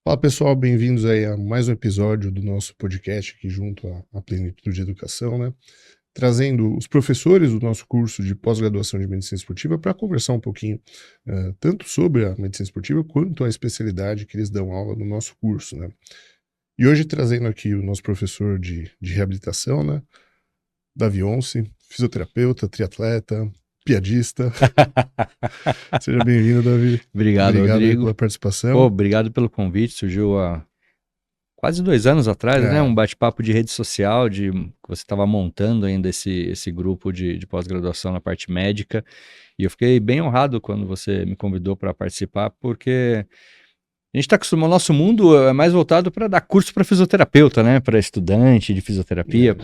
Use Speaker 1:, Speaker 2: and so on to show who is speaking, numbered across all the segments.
Speaker 1: Fala pessoal, bem-vindos aí a mais um episódio do nosso podcast aqui junto à Plenitude de Educação, né? Trazendo os professores do nosso curso de pós-graduação de Medicina Esportiva para conversar um pouquinho tanto sobre a Medicina Esportiva quanto a especialidade que eles dão aula no nosso curso, né? E hoje trazendo aqui o nosso professor de reabilitação, né? Davi Once, fisioterapeuta, triatleta, piadista. Seja bem-vindo, Davi.
Speaker 2: Obrigado,
Speaker 1: Obrigado aí
Speaker 2: Rodrigo.
Speaker 1: pela participação.
Speaker 2: Obrigado pelo convite. Surgiu há quase 2 anos atrás, né? Um bate-papo de rede social, que você estava montando ainda esse grupo de pós-graduação na parte médica. E eu fiquei bem honrado quando você me convidou para participar, porque a gente está acostumado, o nosso mundo é mais voltado para dar curso para fisioterapeuta, né? Para estudante de fisioterapia.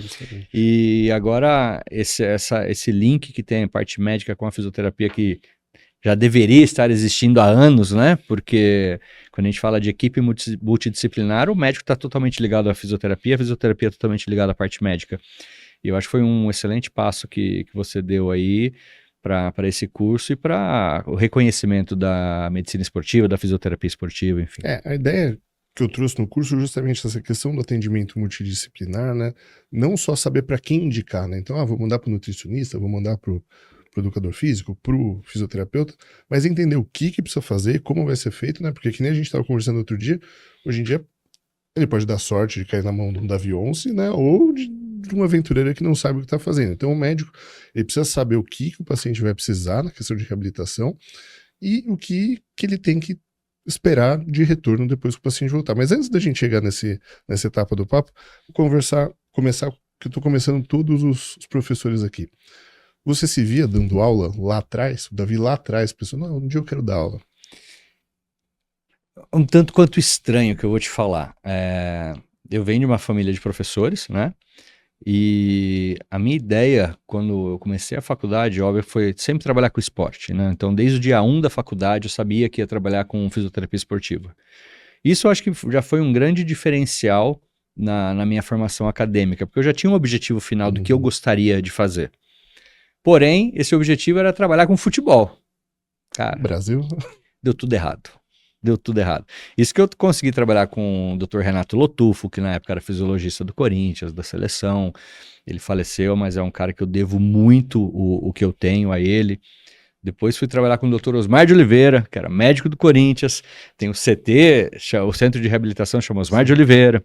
Speaker 2: E agora esse link que tem a parte médica com a fisioterapia que já deveria estar existindo há anos, né? Porque quando a gente fala de equipe multidisciplinar, o médico está totalmente ligado à fisioterapia, a fisioterapia é totalmente ligada à parte médica. E eu acho que foi um excelente passo que você deu aí para esse curso e para o reconhecimento da medicina esportiva, da fisioterapia esportiva, enfim.
Speaker 1: A ideia que eu trouxe no curso é justamente essa questão do atendimento multidisciplinar, né? Não só saber para quem indicar, né? Então, vou mandar para o nutricionista, vou mandar para o educador físico, para o fisioterapeuta, mas entender o que precisa fazer, como vai ser feito, né? Porque que nem a gente estava conversando outro dia, hoje em dia ele pode dar sorte de cair na mão de um Davi Once, né? Ou de um aventureiro que não sabe o que está fazendo. Então o médico ele precisa saber o que o paciente vai precisar na questão de reabilitação e o que ele tem que esperar de retorno depois que o paciente voltar. Mas antes da gente chegar nessa etapa do papo, começar, que eu estou começando todos os professores aqui. Você se via dando aula lá atrás? O Davi lá atrás pensou, não, um dia eu quero dar aula.
Speaker 2: Um tanto quanto estranho que eu vou te falar. Eu venho de uma família de professores, né? E a minha ideia, quando eu comecei a faculdade, óbvio, foi sempre trabalhar com esporte, né? Então, desde o dia 1 da faculdade, eu sabia que ia trabalhar com fisioterapia esportiva. Isso eu acho que já foi um grande diferencial na minha formação acadêmica, porque eu já tinha um objetivo final do que eu gostaria de fazer. Porém, esse objetivo era trabalhar com futebol. Cara,
Speaker 1: Brasil?
Speaker 2: Deu tudo errado. Isso que eu consegui trabalhar com o Dr. Renato Lotufo, que na época era fisiologista do Corinthians, da seleção. Ele faleceu, mas é um cara que eu devo muito o que eu tenho a ele. Depois fui trabalhar com o Dr. Osmar de Oliveira, que era médico do Corinthians. Tem o CT, o Centro de Reabilitação chama Osmar de Oliveira.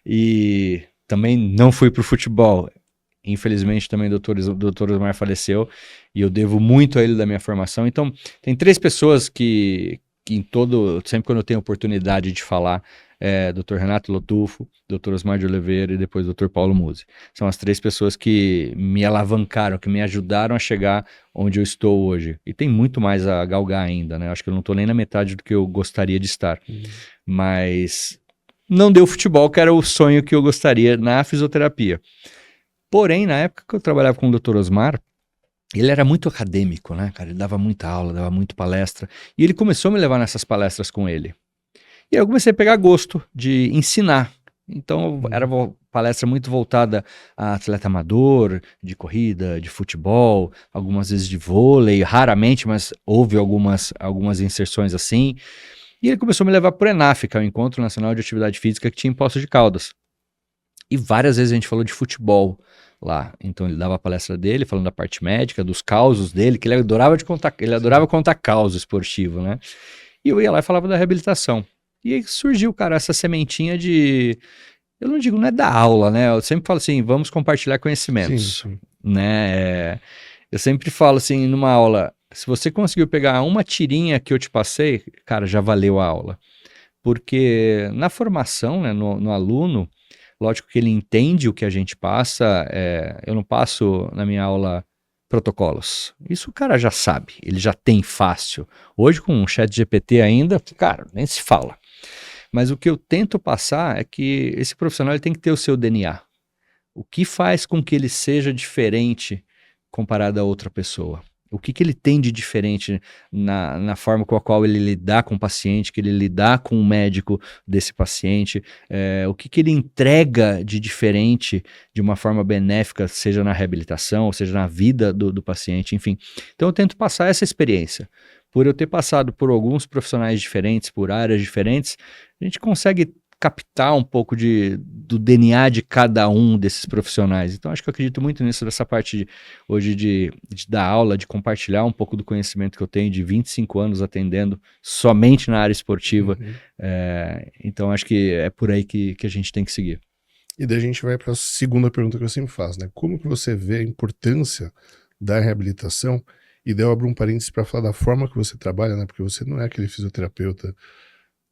Speaker 2: E também não fui para o futebol. Infelizmente também o Dr. Osmar faleceu e eu devo muito a ele da minha formação. Então, tem 3 pessoas que sempre quando eu tenho oportunidade de falar, Dr. Renato Lotufo, Dr. Osmar de Oliveira e depois Dr. Paulo Musi. São as 3 pessoas que me alavancaram, que me ajudaram a chegar onde eu estou hoje. E tem muito mais a galgar ainda, né? Acho que eu não estou nem na metade do que eu gostaria de estar. Mas não deu futebol, que era o sonho que eu gostaria na fisioterapia. Porém, na época que eu trabalhava com o Dr. Osmar, ele era muito acadêmico, né, cara? Ele dava muita aula, dava muita palestra. E ele começou a me levar nessas palestras com ele. E aí eu comecei a pegar gosto de ensinar. Então, era uma palestra muito voltada a atleta amador, de corrida, de futebol, algumas vezes de vôlei, raramente, mas houve algumas inserções assim. E ele começou a me levar para o ENAF, que é o Encontro Nacional de Atividade Física que tinha em Poços de Caldas. E várias vezes a gente falou de futebol lá. Então ele dava a palestra dele, falando da parte médica, dos causos dele, que ele adorava contar causo esportivo, né? E eu ia lá e falava da reabilitação. E aí surgiu, cara, essa sementinha de... Eu não digo, não é da aula, né? Eu sempre falo assim, vamos compartilhar conhecimentos. Sim. Né? Eu sempre falo assim, numa aula, se você conseguiu pegar uma tirinha que eu te passei, cara, já valeu a aula. Porque na formação, né, no aluno, lógico que ele entende o que a gente passa, eu não passo na minha aula protocolos. Isso o cara já sabe, ele já tem fácil. Hoje com o ChatGPT ainda, cara, nem se fala. Mas o que eu tento passar é que esse profissional ele tem que ter o seu DNA. O que faz com que ele seja diferente comparado a outra pessoa? O que ele tem de diferente na forma com a qual ele lidar com o paciente, que ele lidar com o médico desse paciente, o que ele entrega de diferente de uma forma benéfica, seja na reabilitação, ou seja na vida do paciente, enfim. Então eu tento passar essa experiência. Por eu ter passado por alguns profissionais diferentes, por áreas diferentes, a gente consegue captar um pouco do DNA de cada um desses profissionais. Então, acho que eu acredito muito nisso, dessa parte hoje de dar aula, de compartilhar um pouco do conhecimento que eu tenho de 25 anos atendendo somente na área esportiva. Então, acho que é por aí que a gente tem que seguir.
Speaker 1: E daí a gente vai para a segunda pergunta que eu sempre faço, né? Como que você vê a importância da reabilitação? E daí eu abro um parênteses para falar da forma que você trabalha, né? Porque você não é aquele fisioterapeuta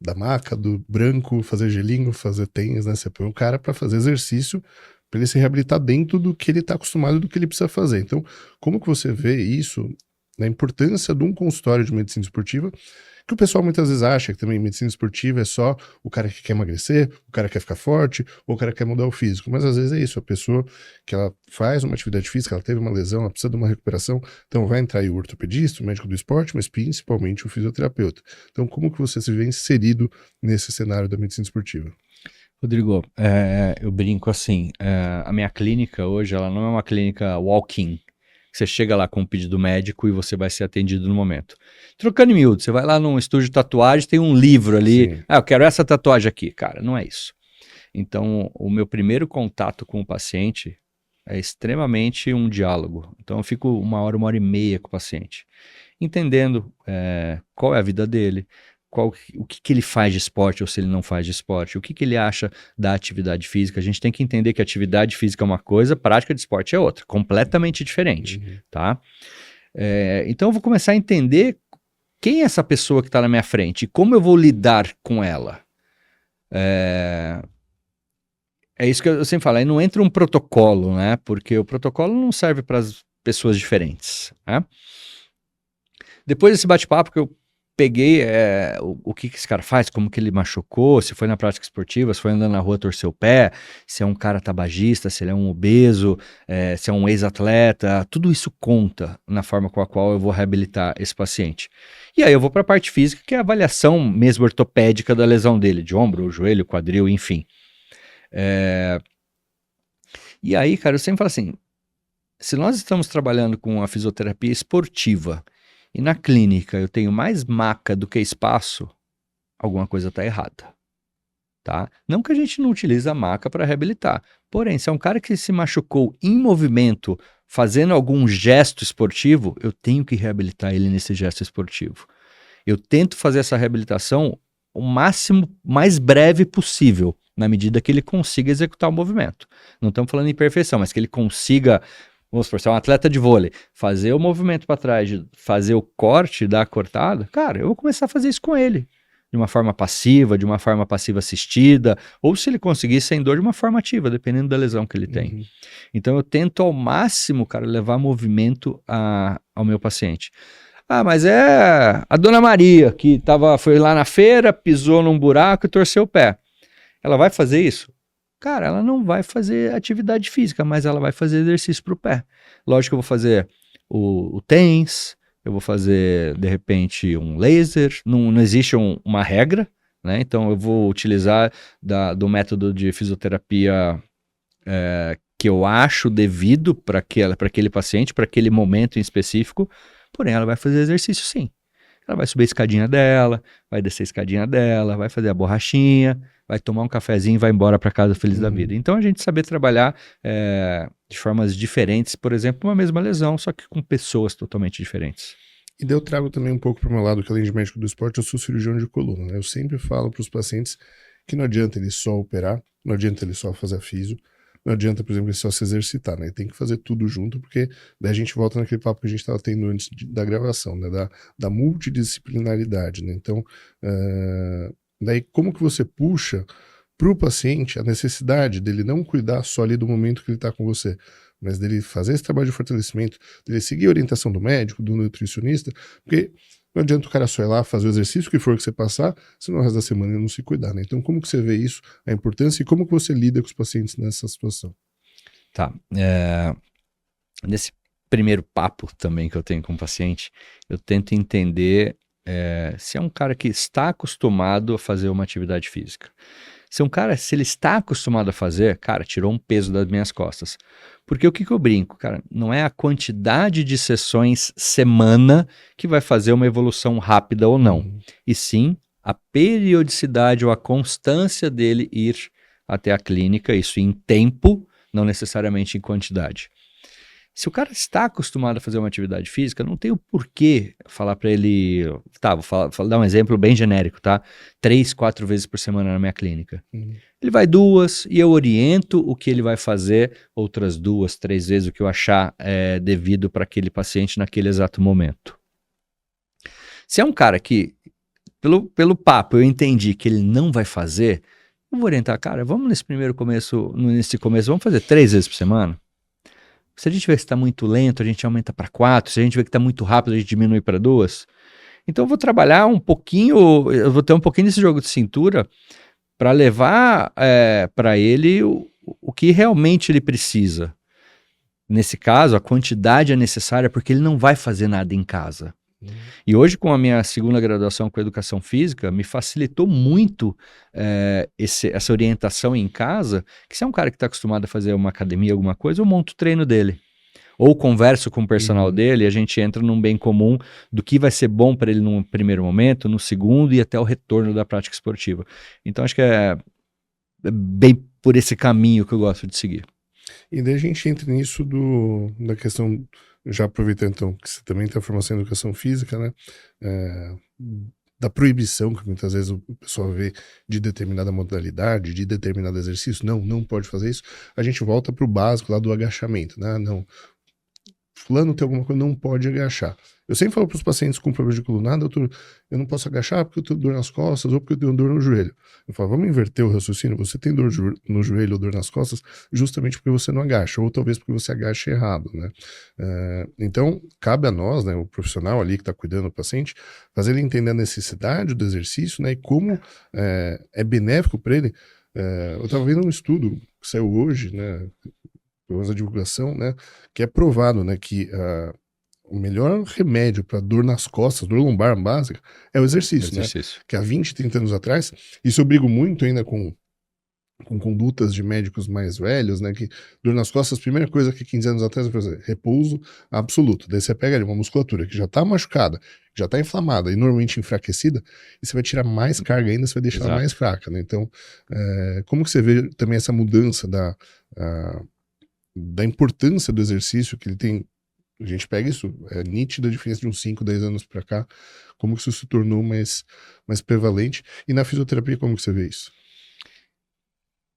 Speaker 1: da maca, do branco, fazer gelinho, fazer tênis, né? Você põe o cara para fazer exercício, para ele se reabilitar dentro do que ele está acostumado, do que ele precisa fazer. Então, como que você vê isso, na importância de um consultório de medicina esportiva, que o pessoal muitas vezes acha que também medicina esportiva é só o cara que quer emagrecer, o cara que quer ficar forte, ou o cara que quer mudar o físico, mas às vezes é isso, a pessoa que ela faz uma atividade física, ela teve uma lesão, ela precisa de uma recuperação, então vai entrar aí o ortopedista, o médico do esporte, mas principalmente o fisioterapeuta. Então como que você se vê inserido nesse cenário da medicina esportiva?
Speaker 2: Rodrigo, eu brinco assim, a minha clínica hoje, ela não é uma clínica walk-in. Você chega lá com um pedido médico e você vai ser atendido no momento. Trocando em miúdo, você vai lá num estúdio de tatuagem, tem um livro ali, eu quero essa tatuagem aqui. Cara, não é isso. Então, o meu primeiro contato com o paciente é extremamente um diálogo. Então, eu fico 1 hora e meia com o paciente, entendendo qual é a vida dele, o que ele faz de esporte ou se ele não faz de esporte, o que ele acha da atividade física. A gente tem que entender que atividade física é uma coisa, prática de esporte é outra, completamente diferente, tá? Então eu vou começar a entender quem é essa pessoa que está na minha frente e como eu vou lidar com ela. É isso que eu sempre falo, aí não entra um protocolo, né? Porque o protocolo não serve para as pessoas diferentes, né? Depois desse bate-papo que eu peguei o que esse cara faz, como que ele machucou, se foi na prática esportiva, se foi andando na rua, torceu o pé, se é um cara tabagista, se ele é um obeso, se é um ex-atleta, tudo isso conta na forma com a qual eu vou reabilitar esse paciente. E aí eu vou para a parte física, que é a avaliação mesmo ortopédica da lesão dele, de ombro, joelho, quadril, enfim. E aí, cara, eu sempre falo assim, se nós estamos trabalhando com a fisioterapia esportiva, e na clínica eu tenho mais maca do que espaço, alguma coisa está errada, tá? Não que a gente não utilize a maca para reabilitar, porém, se é um cara que se machucou em movimento, fazendo algum gesto esportivo, eu tenho que reabilitar ele nesse gesto esportivo. Eu tento fazer essa reabilitação o máximo, mais breve possível, na medida que ele consiga executar o movimento. Não estamos falando em perfeição, mas que ele consiga... Vamos supor, se é um atleta de vôlei, fazer o movimento para trás, fazer o corte, dar a cortada, cara, eu vou começar a fazer isso com ele. De uma forma passiva assistida, ou se ele conseguir sem dor, de uma forma ativa, dependendo da lesão que ele tem. Então eu tento ao máximo, cara, levar movimento ao meu paciente. Ah, mas é a Dona Maria, que foi lá na feira, pisou num buraco e torceu o pé. Ela vai fazer isso? Cara, ela não vai fazer atividade física, mas ela vai fazer exercício para o pé. Lógico que eu vou fazer o TENS, eu vou fazer, de repente, um laser. Não existe uma regra, né? Então eu vou utilizar do método de fisioterapia que eu acho devido para aquele paciente, para aquele momento em específico. Porém, ela vai fazer exercício sim. Ela vai subir a escadinha dela, vai descer a escadinha dela, vai fazer a borrachinha, vai tomar um cafezinho e vai embora para casa feliz da vida. Então a gente saber trabalhar de formas diferentes, por exemplo, uma mesma lesão, só que com pessoas totalmente diferentes.
Speaker 1: E daí eu trago também um pouco para o meu lado, que além de médico do esporte, eu sou cirurgião de coluna, né? Eu sempre falo para os pacientes que não adianta ele só operar, não adianta ele só fazer a fisio, não adianta, por exemplo, ele só se exercitar, né? Tem que fazer tudo junto, porque daí a gente volta naquele papo que a gente estava tendo antes da gravação, né? Da multidisciplinaridade, né? Então, daí como que você puxa para o paciente a necessidade dele não cuidar só ali do momento que ele está com você, mas dele fazer esse trabalho de fortalecimento, dele seguir a orientação do médico, do nutricionista, porque não adianta o cara só ir lá fazer o exercício que for que você passar, senão o resto da semana ele não se cuidar, né? Então como que você vê isso, a importância e como que você lida com os pacientes nessa situação?
Speaker 2: Tá, primeiro papo também que eu tenho com o paciente, eu tento entender se é um cara que está acostumado a fazer uma atividade física. Se ele está acostumado a fazer, cara, tirou um peso das minhas costas. Porque o que eu brinco, cara, não é a quantidade de sessões semana que vai fazer uma evolução rápida ou não, e sim a periodicidade ou a constância dele ir até a clínica, isso em tempo, não necessariamente em quantidade. Se o cara está acostumado a fazer uma atividade física, não tem o porquê falar para ele, tá, vou dar um exemplo bem genérico, tá? 3, 4 vezes por semana na minha clínica. Ele vai 2 e eu oriento o que ele vai fazer outras 2, 3 vezes, o que eu achar devido para aquele paciente naquele exato momento. Se é um cara que, pelo papo, eu entendi que ele não vai fazer, eu vou orientar, cara, vamos nesse começo, vamos fazer 3 vezes por semana? Se a gente vê que está muito lento, a gente aumenta para 4. Se a gente vê que está muito rápido, a gente diminui para 2. Então eu vou trabalhar um pouquinho, eu vou ter um pouquinho desse jogo de cintura para levar para ele o que realmente ele precisa. Nesse caso, a quantidade é necessária porque ele não vai fazer nada em casa. E hoje, com a minha segunda graduação com educação física, me facilitou muito essa orientação em casa, que se é um cara que está acostumado a fazer uma academia, alguma coisa, eu monto o treino dele. Ou converso com o personal dele e a gente entra num bem comum do que vai ser bom para ele no primeiro momento, no segundo e até o retorno da prática esportiva. Então, acho que é bem por esse caminho que eu gosto de seguir.
Speaker 1: E daí a gente entra nisso da questão, já aproveitando então que você também tem a formação em educação física, né? Da proibição que muitas vezes o pessoal vê de determinada modalidade, de determinado exercício, não pode fazer isso. A gente volta para o básico lá do agachamento, né? Não, fulano tem alguma coisa, não pode agachar. Eu sempre falo para os pacientes com problema de coluna, doutor, eu não posso agachar porque eu tenho dor nas costas ou porque eu tenho dor no joelho. Eu falo, vamos inverter o raciocínio, você tem dor no joelho ou dor nas costas justamente porque você não agacha, ou talvez porque você agacha errado, né? Então, cabe a nós, né, o profissional ali que está cuidando do paciente, fazer ele entender a necessidade do exercício, né, e como é benéfico para ele. Eu estava vendo um estudo que saiu hoje, né, pelo menos a divulgação, né, que é provado, né, que o melhor remédio para dor nas costas, dor lombar básica, é o exercício, né? Que há 20, 30 anos atrás, isso eu brigo muito ainda com condutas de médicos mais velhos, né? Que dor nas costas, a primeira coisa que 15 anos atrás eu fazer, repouso absoluto. Daí você pega ali uma musculatura que já está machucada, já está inflamada e normalmente enfraquecida, e você vai tirar mais carga ainda, você vai deixar ela mais fraca, né? Então, como que você vê também essa mudança da importância do exercício que ele tem? A gente pega isso, é nítida a diferença de uns 5, 10 anos para cá, como que isso se tornou mais prevalente. E na fisioterapia, como que você vê isso?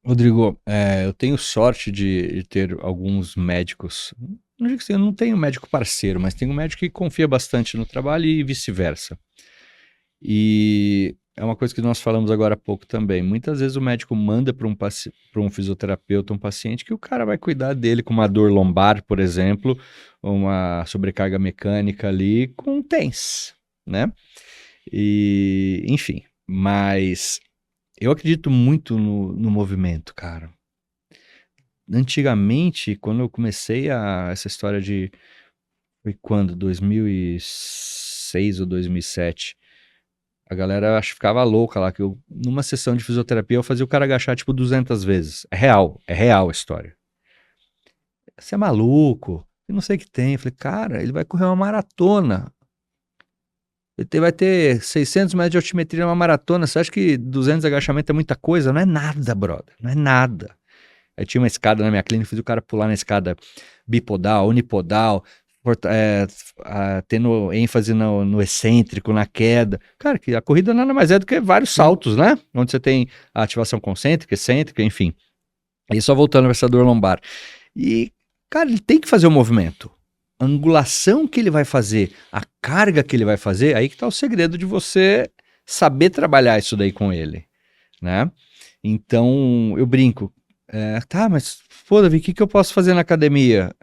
Speaker 2: Rodrigo, eu tenho sorte de ter alguns médicos, não digo que eu não tenho médico parceiro, mas tenho um médico que confia bastante no trabalho e vice-versa. E é uma coisa que nós falamos agora há pouco também. Muitas vezes o médico manda para um fisioterapeuta um paciente que o cara vai cuidar dele com uma dor lombar, por exemplo, uma sobrecarga mecânica ali com TENS, né? E, enfim, mas eu acredito muito no movimento, cara. Antigamente, quando eu comecei essa história foi quando? 2006 ou 2007. A galera ficava louca lá, que numa sessão de fisioterapia eu fazia o cara agachar tipo 200 vezes. É real a história. Você é maluco? Eu não sei o que tem. Eu falei, cara, ele vai correr uma maratona. Ele vai ter 600 metros de altimetria numa maratona. Você acha que 200 agachamento é muita coisa? Não é nada, brother. Não é nada. Aí tinha uma escada na minha clínica, fiz o cara pular na escada bipodal, unipodal, tendo ênfase no excêntrico, na queda. Cara, que a corrida nada mais é do que vários saltos, né? Onde você tem a ativação concêntrica, excêntrica, enfim. E só voltando para essa dor lombar. E, cara, ele tem que fazer o movimento. A angulação que ele vai fazer, a carga que ele vai fazer, aí que tá o segredo de você saber trabalhar isso daí com ele, né? Então, eu brinco. Tá, mas foda-se, o que eu posso fazer na academia?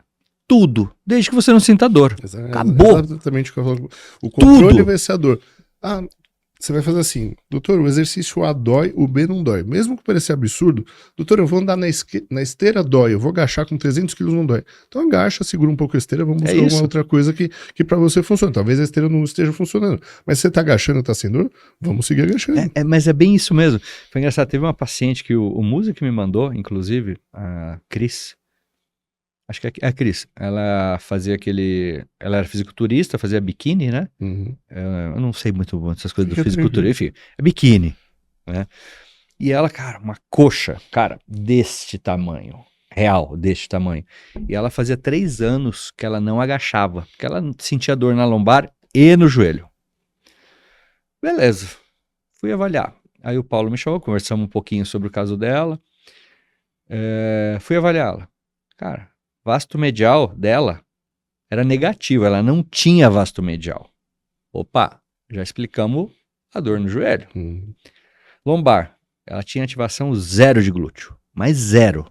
Speaker 2: Tudo, desde que você não sinta dor. Acabou.
Speaker 1: Exatamente o que eu falo. O controle vai ser a dor. Você vai fazer assim, doutor, o exercício A dói, o B não dói. Mesmo que pareça absurdo, doutor, eu vou andar na esteira, dói, eu vou agachar com 300 quilos, não dói. Então agacha, segura um pouco a esteira, vamos buscar alguma outra coisa que para você funcione. Talvez a esteira não esteja funcionando, mas você tá agachando, tá sem dor, vamos seguir agachando.
Speaker 2: Mas é bem isso mesmo. Foi engraçado, teve uma paciente que o músico que me mandou, inclusive, a Cris, acho que é a Cris, ela fazia ela era fisiculturista, fazia biquíni, né?
Speaker 1: Uhum.
Speaker 2: Eu não sei muito essas coisas do fisiculturismo, enfim, é biquíni, né? E ela, cara, uma coxa, cara, deste tamanho, real, deste tamanho. E ela fazia 3 anos que ela não agachava, porque ela sentia dor na lombar e no joelho. Beleza, fui avaliar. Aí o Paulo me chamou, conversamos um pouquinho sobre o caso dela, fui avaliá-la. Cara, vasto medial dela era negativo, ela não tinha vasto medial. Opa, já explicamos a dor no joelho. Lombar, ela tinha ativação 0 de glúteo, mas 0.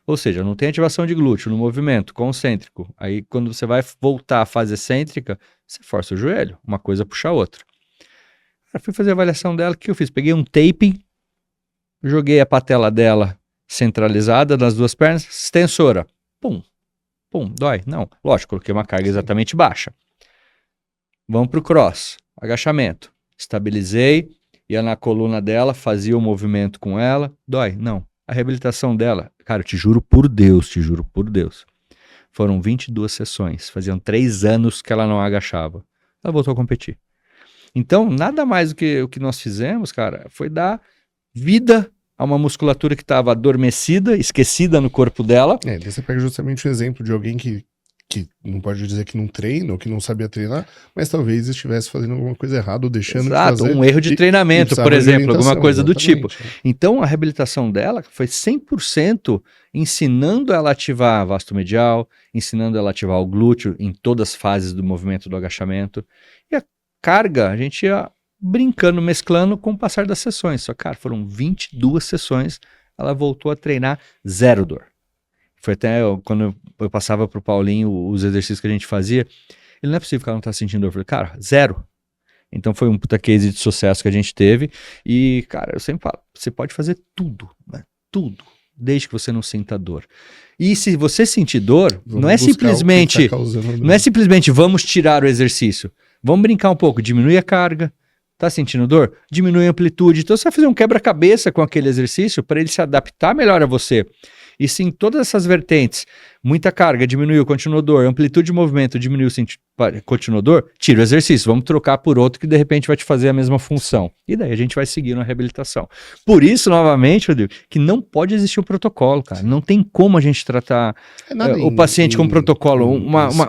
Speaker 2: Ou seja, não tem ativação de glúteo no movimento concêntrico. Aí quando você vai voltar à fase excêntrica, você força o joelho, uma coisa puxa a outra. Eu fui fazer a avaliação dela, o que eu fiz? Peguei um taping, joguei a patela dela centralizada nas 2 pernas, extensora. Pum, pum, dói? Não, lógico, coloquei uma carga exatamente baixa. Vamos pro cross, agachamento. Estabilizei, ia na coluna dela, fazia o movimento com ela, dói? Não. A reabilitação dela, cara, eu te juro por Deus, foram 22 sessões, faziam 3 anos que ela não agachava. Ela voltou a competir. Então, nada mais do que o que nós fizemos, cara, foi dar vida a uma musculatura que estava adormecida, esquecida no corpo dela.
Speaker 1: Daí você pega justamente o exemplo de alguém que não pode dizer que não treina ou que não sabia treinar, mas talvez estivesse fazendo alguma coisa errada ou deixando de fazer.
Speaker 2: Um erro de treinamento, por exemplo, alguma coisa do tipo.
Speaker 1: Exatamente.
Speaker 2: Então, a reabilitação dela foi 100% ensinando ela a ativar vasto medial, ensinando ela a ativar o glúteo em todas as fases do movimento do agachamento. E a carga, a gente ia brincando, mesclando com o passar das sessões. Só, cara, foram 22 sessões, ela voltou a treinar 0 dor. Foi até quando eu passava pro Paulinho os exercícios que a gente fazia, ele não é possível que ela não tá sentindo dor. Eu falei, cara, 0. Então foi um puta case de sucesso que a gente teve. E, cara, eu sempre falo, você pode fazer tudo, né? Tudo, desde que você não sinta dor. E se você sentir dor, não é simplesmente vamos tirar o exercício. Vamos brincar um pouco, diminui a carga. Tá sentindo dor? Diminui a amplitude. Então você vai fazer um quebra-cabeça com aquele exercício para ele se adaptar melhor a você. E se em todas essas vertentes, muita carga, diminuiu, continuou dor, amplitude de movimento, diminuiu, continuou dor, tira o exercício, vamos trocar por outro que de repente vai te fazer a mesma função. E daí a gente vai seguir na reabilitação. Por isso, novamente, Rodrigo, que não pode existir um protocolo, cara. Não tem como a gente tratar o paciente com um protocolo.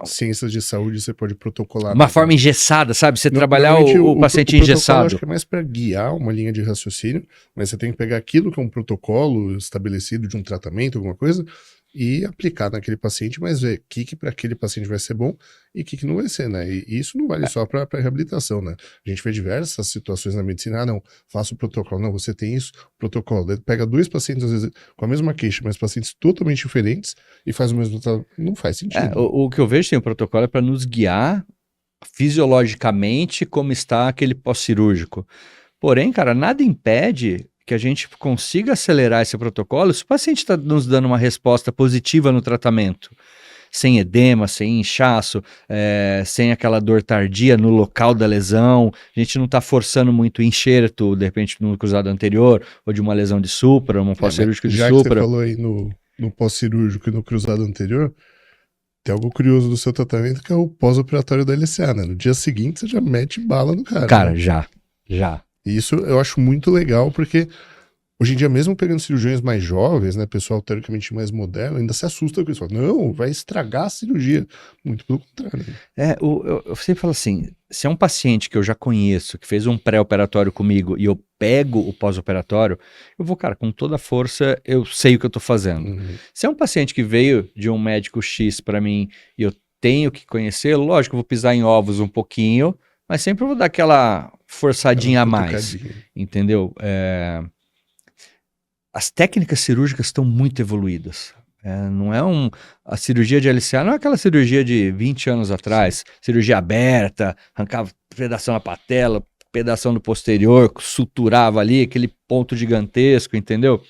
Speaker 1: Ciências de saúde você pode protocolar.
Speaker 2: Uma forma engessada, sabe? Você trabalhar o paciente engessado.
Speaker 1: Acho que é mais para guiar uma linha de raciocínio, mas você tem que pegar aquilo que é um protocolo estabelecido de um tratamento, alguma coisa, e aplicar naquele paciente, mas ver o que para aquele paciente vai ser bom e o que não vai ser, né? E isso não vale só para reabilitação, né? A gente vê diversas situações na medicina, não, faça o protocolo, não, você tem isso, protocolo. Daí pega 2 pacientes, às vezes, com a mesma queixa, mas pacientes totalmente diferentes e faz o mesmo tratamento. Não faz sentido.
Speaker 2: O que eu vejo, sim, o protocolo é para nos guiar fisiologicamente como está aquele pós-cirúrgico. Porém, cara, nada impede que a gente consiga acelerar esse protocolo se o paciente está nos dando uma resposta positiva no tratamento, sem edema, sem inchaço, sem aquela dor tardia no local da lesão, a gente não está forçando muito enxerto, de repente no cruzado anterior, ou de uma lesão de supra, um pós-cirúrgico de supra.
Speaker 1: Já que você falou aí no pós-cirúrgico e no cruzado anterior, tem algo curioso do seu tratamento que é o pós-operatório da LCA, né? No dia seguinte você já mete bala no cara.
Speaker 2: Cara,
Speaker 1: né?
Speaker 2: já.
Speaker 1: E isso eu acho muito legal, porque hoje em dia, mesmo pegando cirurgiões mais jovens, né, pessoal teoricamente mais moderno, ainda se assusta com isso. Fala, não, vai estragar a cirurgia. Muito pelo contrário.
Speaker 2: Eu sempre falo assim, se é um paciente que eu já conheço, que fez um pré-operatório comigo e eu pego o pós-operatório, eu vou, cara, com toda a força, eu sei o que eu tô fazendo.
Speaker 1: Uhum.
Speaker 2: Se é um paciente que veio de um médico X para mim e eu tenho que conhecer, lógico, eu vou pisar em ovos um pouquinho, mas sempre eu vou dar aquela forçadinha a mais, entendeu? As técnicas cirúrgicas estão muito evoluídas. Não é a cirurgia de LCA não é aquela cirurgia de 20 anos atrás, cirurgia aberta, arrancava pedaço na patela, pedação do posterior, suturava ali, aquele ponto gigantesco, entendeu?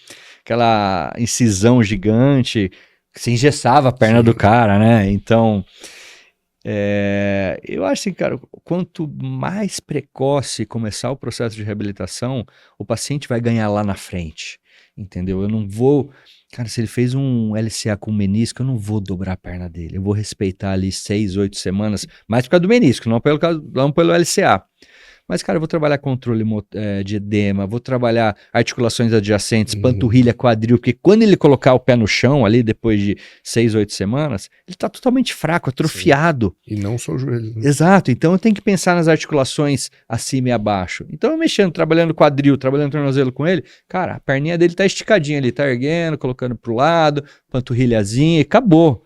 Speaker 2: Aquela incisão gigante, que se engessava a perna do cara, né? Então, eu acho assim, cara, quanto mais precoce começar o processo de reabilitação, o paciente vai ganhar lá na frente, entendeu? Eu não vou... Cara, se ele fez um LCA com menisco, eu não vou dobrar a perna dele. Eu vou respeitar ali 6, 8 semanas, mais por causa do menisco, não pelo LCA. Mas, cara, eu vou trabalhar controle de edema, vou trabalhar articulações adjacentes, panturrilha, quadril, porque quando ele colocar o pé no chão ali, depois de 6, 8 semanas, ele tá totalmente fraco, atrofiado.
Speaker 1: Sim. E não só o joelho. Né?
Speaker 2: Exato, então eu tenho que pensar nas articulações acima e abaixo. Então eu mexendo, trabalhando quadril, trabalhando tornozelo com ele, cara, a perninha dele tá esticadinha ali, tá erguendo, colocando pro lado, panturrilhazinha, e acabou.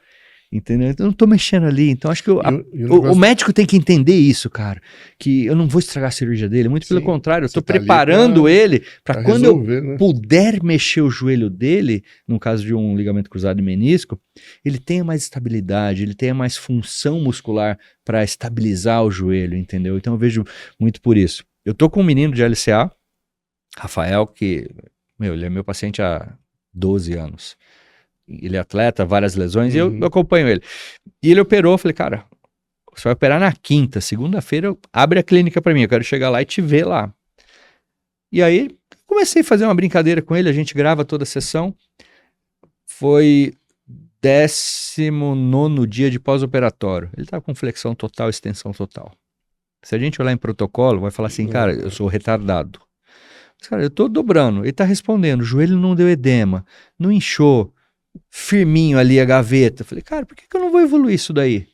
Speaker 2: Entendeu? Então eu não tô mexendo ali. Então acho que o médico tem que entender isso, cara. Que eu não vou estragar a cirurgia dele. Muito pelo contrário, eu tô preparando ele para quando
Speaker 1: resolver,
Speaker 2: eu puder mexer o joelho dele, no caso de um ligamento cruzado e menisco, ele tenha mais estabilidade, ele tenha mais função muscular para estabilizar o joelho, entendeu? Então eu vejo muito por isso. Eu tô com um menino de LCA, Rafael, que, ele é meu paciente há 12 anos. Ele é atleta, várias lesões, e eu acompanho ele. E ele operou, falei, cara, você vai operar na quinta, segunda-feira abre a clínica pra mim, eu quero chegar lá e te ver lá. E aí, comecei a fazer uma brincadeira com ele, a gente grava toda a sessão. Foi 19º dia de pós-operatório. Ele tava com flexão total, extensão total. Se a gente olhar em protocolo, vai falar assim, cara, eu sou retardado. Mas, cara, eu tô dobrando, ele tá respondendo, o joelho não deu edema, não inchou, firminho ali a gaveta. Falei, cara, por que eu não vou evoluir isso daí?